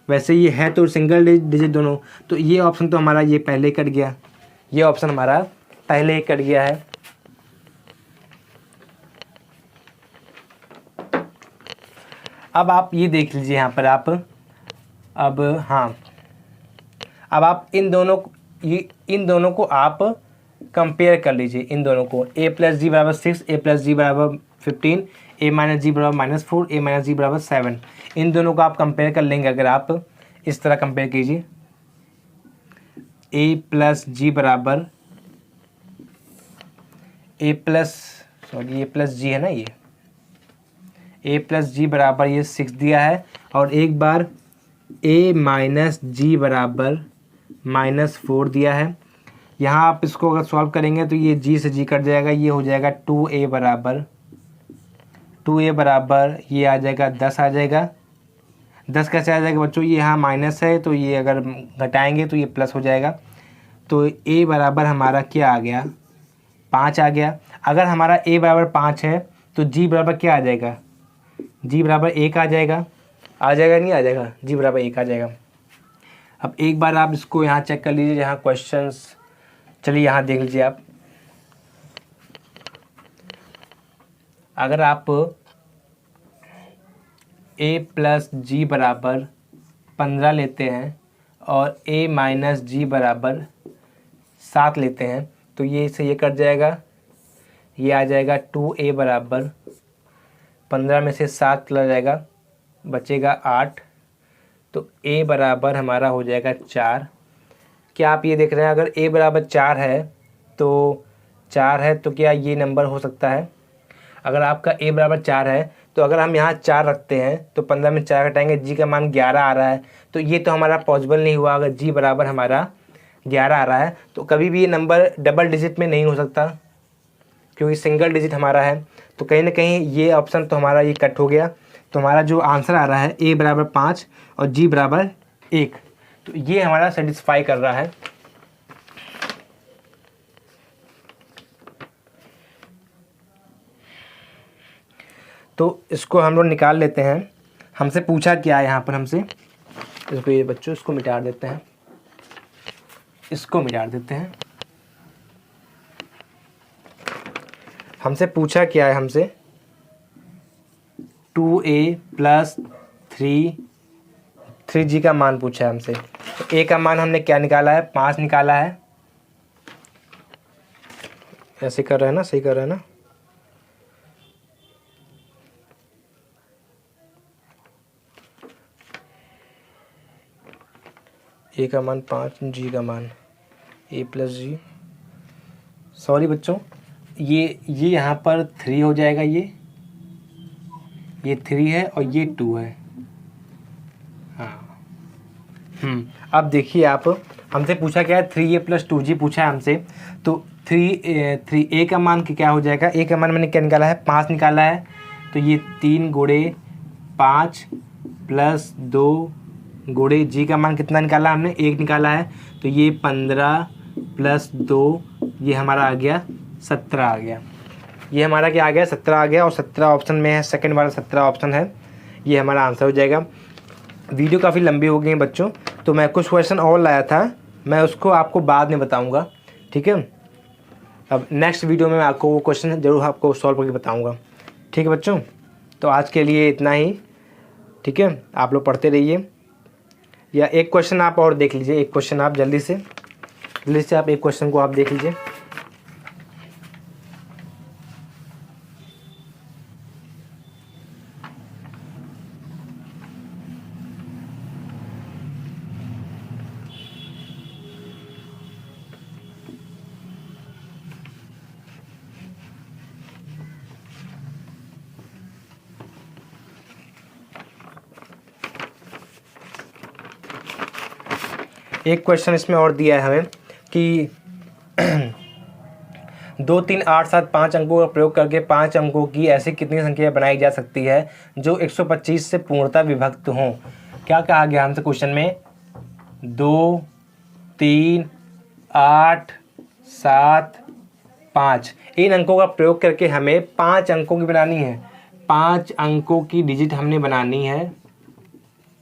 वैसे ये है तो सिंगल डिजिट दोनों, तो ये ऑप्शन तो हमारा ये पहले ही कट गया, ये ऑप्शन हमारा पहले ही कट गया है। अब आप ये देख लीजिए यहाँ पर आप, अब हाँ, अब आप इन दोनों को आप कंपेयर कर लीजिए, इन दोनों को। a प्लस जी बराबर 6, a प्लस जी बराबर 15, a माइनस जी बराबर -4, a माइनस जी बराबर 7। इन दोनों को आप कंपेयर कर लेंगे। अगर आप इस तरह कंपेयर कीजिए, a प्लस जी बराबर a प्लस जी है ना, ये a प्लस जी बराबर ये 6 दिया है, और एक बार a माइनस जी बराबर -4 दिया है। यहाँ आप इसको अगर सॉल्व करेंगे तो ये g से g कट जाएगा, ये हो जाएगा 2a बराबर ये आ जाएगा 10 आ जाएगा। 10 कैसे आ जाएगा बच्चों, ये यहाँ माइनस है तो ये अगर घटाएंगे तो ये प्लस हो जाएगा। तो a बराबर हमारा क्या आ गया, 5 आ गया। अगर हमारा a बराबर 5 है तो g बराबर क्या आ जाएगा, g बराबर 1 आ जाएगा। नहीं आ जाएगा, g बराबर 1 आ जाएगा। अब एक बार आप इसको यहाँ चेक कर लीजिए, यहाँ क्वेश्चंस, चलिए यहाँ देख लीजिए आप। अगर आप a प्लस जी बराबर 15 लेते हैं और a माइनस जी बराबर 7 लेते हैं, तो ये से ये कट जाएगा, ये आ जाएगा 2a बराबर 15 में से 7 चला जाएगा, बचेगा 8। तो a बराबर हमारा हो जाएगा 4। क्या आप ये देख रहे हैं, अगर a बराबर 4 है तो क्या ये नंबर हो सकता है? अगर आपका a बराबर 4 है तो अगर हम यहाँ 4 रखते हैं तो 15 में 4 घटाएंगे, g का मान 11 आ रहा है, तो ये तो हमारा पॉसिबल नहीं हुआ। अगर g बराबर हमारा 11 आ रहा है तो कभी भी ये नंबर डबल डिजिट में नहीं हो सकता, क्योंकि सिंगल डिजिट हमारा है। तो कहीं ना कहीं ये ऑप्शन तो हमारा ये कट हो गया। तो हमारा जो आंसर आ रहा है a बराबर 5 और g बराबर 1, तो ये हमारा सेटिस्फाई कर रहा है। तो इसको हम लोग निकाल लेते हैं। हमसे पूछा क्या है यहाँ पर, हमसे इसको, ये बच्चों इसको मिटा देते हैं, हमसे पूछा क्या है, हमसे 2a प्लस 3g का मान पूछा है हमसे। तो a का मान हमने क्या निकाला है, 5 निकाला है। ऐसे कर रहे हैं ना, सही कर रहे हैं ना। a का मान 5, g का मान a प्लस जी, सॉरी बच्चों, ये यहाँ पर 3 हो जाएगा, ये 3 है और ये 2 है। हाँ अब देखिए आप, हमसे पूछा क्या है, 3a प्लस 2g पूछा है हमसे। तो 3a का मान क्या हो जाएगा, a का मान मैंने क्या निकाला है, 5 निकाला है। तो ये 3 गुणे 5 प्लस 2 गुणे g का मान कितना निकाला हमने, 1 निकाला है। तो ये 15 प्लस 2, ये हमारा आ गया 17 आ गया। ये हमारा क्या आ गया, 17 आ गया। और 17 ऑप्शन में है, सेकंड वाला 17 ऑप्शन है, ये हमारा आंसर हो जाएगा। वीडियो काफ़ी लंबी हो गई है बच्चों, तो मैं कुछ क्वेश्चन और लाया था, मैं उसको आपको बाद में बताऊंगा, ठीक है। अब नेक्स्ट वीडियो में मैं आपको वो क्वेश्चन ज़रूर आपको सॉल्व करके बताऊंगा, ठीक है बच्चों। तो आज के लिए इतना ही, ठीक है। आप लोग पढ़ते रहिए, या एक क्वेश्चन आप और देख लीजिए, एक क्वेश्चन आप जल्दी से आप एक क्वेश्चन को आप देख लीजिए। एक क्वेश्चन इसमें और दिया है हमें कि 2, 3, 8, 7 5 अंकों का प्रयोग करके 5 अंकों की ऐसी कितनी संख्या बनाई जा सकती है जो 125 से पूर्णतः विभक्त हों। क्या कहा गया हमसे क्वेश्चन में, 2, 3, 8, 7, 5 इन अंकों का प्रयोग करके हमें 5 अंकों की बनानी है, 5 अंकों की डिजिट हमने बनानी है,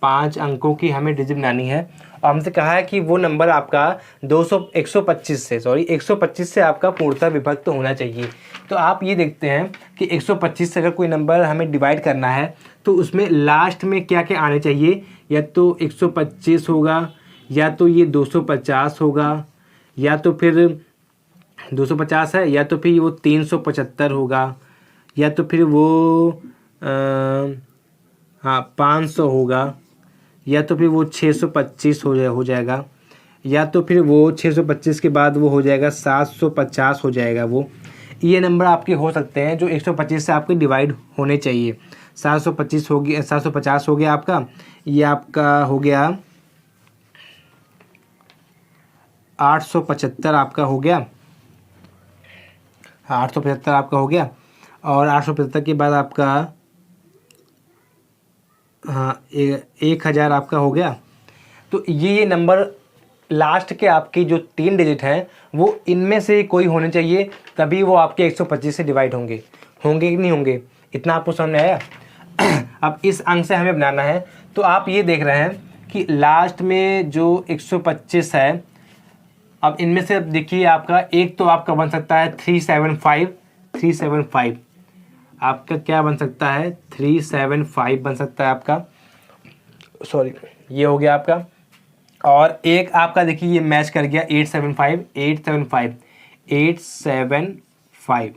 5 अंकों की हमें डिजिट बनानी है। और हमसे कहा है कि वो नंबर आपका 125 से आपका पूर्णतः विभक्त होना चाहिए। तो आप ये देखते हैं कि 125 से अगर कोई नंबर हमें डिवाइड करना है तो उसमें लास्ट में क्या क्या आने चाहिए, या तो 125 होगा, या तो ये 250 होगा, या तो फिर 250 है, या तो फिर वो 375 होगा, या तो फिर वो 500 होगा, या तो फिर वो 625 हो जाएगा, या तो फिर वो 625 के बाद वो हो जाएगा 750 हो जाएगा। वो ये नंबर आपके हो सकते हैं जो 125 से आपके डिवाइड होने चाहिए। 725 हो गया, 750 हो गया आपका, ये आपका हो गया 875 आपका हो गया, 875 आपका हो गया। और 875 के बाद आपका 1000 आपका हो गया। तो ये नंबर लास्ट के आपके जो 3 डिजिट हैं वो इनमें से कोई होने चाहिए, तभी वो आपके 125 से डिवाइड होंगे कि नहीं होंगे। इतना आपको समझ में आया। अब इस अंक से हमें बनाना है, तो आप ये देख रहे हैं कि लास्ट में जो 125 है, अब इनमें से देखिए आपका एक तो आपका बन सकता है 375 आपका क्या बन सकता है, 375 बन सकता है आपका, सॉरी ये हो गया आपका। और एक आपका देखिए ये मैच कर गया 875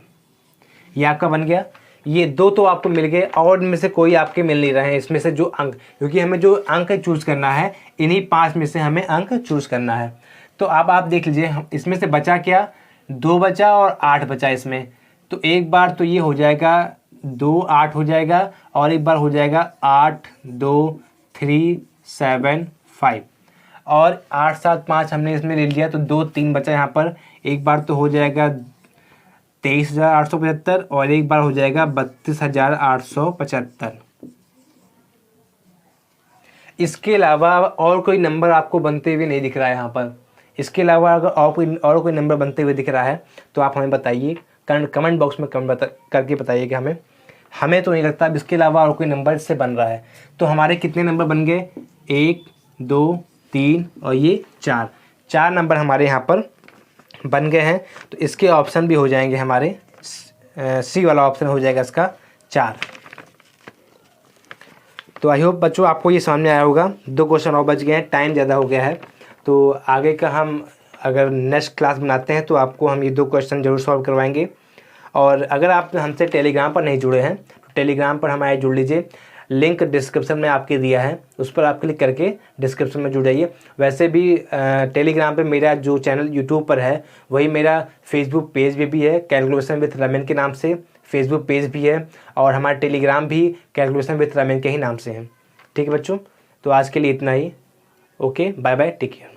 ये आपका बन गया। ये 2 तो आपको मिल गए, और इनमें से कोई आपके मिल नहीं रहे हैं इसमें से जो अंक, क्योंकि हमें जो अंक चूज करना है इन्हीं 5 में से हमें अंक चूज करना है। तो अब आप देख लीजिए इसमें से बचा क्या, 2 बचा और 8 बचा इसमें। तो एक बार तो ये हो जाएगा 2 8 हो जाएगा, और एक बार हो जाएगा 8 2 3 7 5, और 8 7 5 हमने इसमें ले लिया, तो 2 3 बचा यहाँ पर। एक बार तो हो जाएगा 23,875 और एक बार हो जाएगा 32,875। इसके अलावा और कोई नंबर आपको बनते हुए नहीं दिख रहा है यहाँ पर। इसके अलावा अगर और कोई नंबर बनते हुए दिख रहा है तो आप हमें बताइए, कमेंट बॉक्स में करके बताइए कि हमें तो नहीं लगता अब इसके अलावा और कोई नंबर इससे बन रहा है। तो हमारे कितने नंबर बन गए, 1 2 3 और ये 4 नंबर हमारे यहाँ पर बन गए हैं। तो इसके ऑप्शन भी हो जाएंगे हमारे, सी वाला ऑप्शन हो जाएगा इसका 4। तो आई होप बच्चों आपको ये समझ में आया होगा। 2 क्वेश्चन और बच गए हैं, टाइम ज़्यादा हो गया है, तो आगे का हम अगर नेक्स्ट क्लास बनाते हैं तो आपको हम ये 2 क्वेश्चन ज़रूर सॉल्व करवाएंगे। और अगर आप हमसे टेलीग्राम पर नहीं जुड़े हैं तो टेलीग्राम पर हमारे जुड़ लीजिए, लिंक डिस्क्रिप्शन में आपके दिया है, उस पर आप क्लिक करके डिस्क्रिप्शन में जुड़ जाइए। वैसे भी टेलीग्राम पे मेरा जो चैनल यूट्यूब पर है वही मेरा फेसबुक पेज भी है, कैलकुलेशन विथ रमेन के नाम से फेसबुक पेज भी है, और हमारा टेलीग्राम भी कैलकुलेशन विथ रमेन के ही नाम से है। ठीक है बच्चों, तो आज के लिए इतना ही। Okay, bye bye, take care.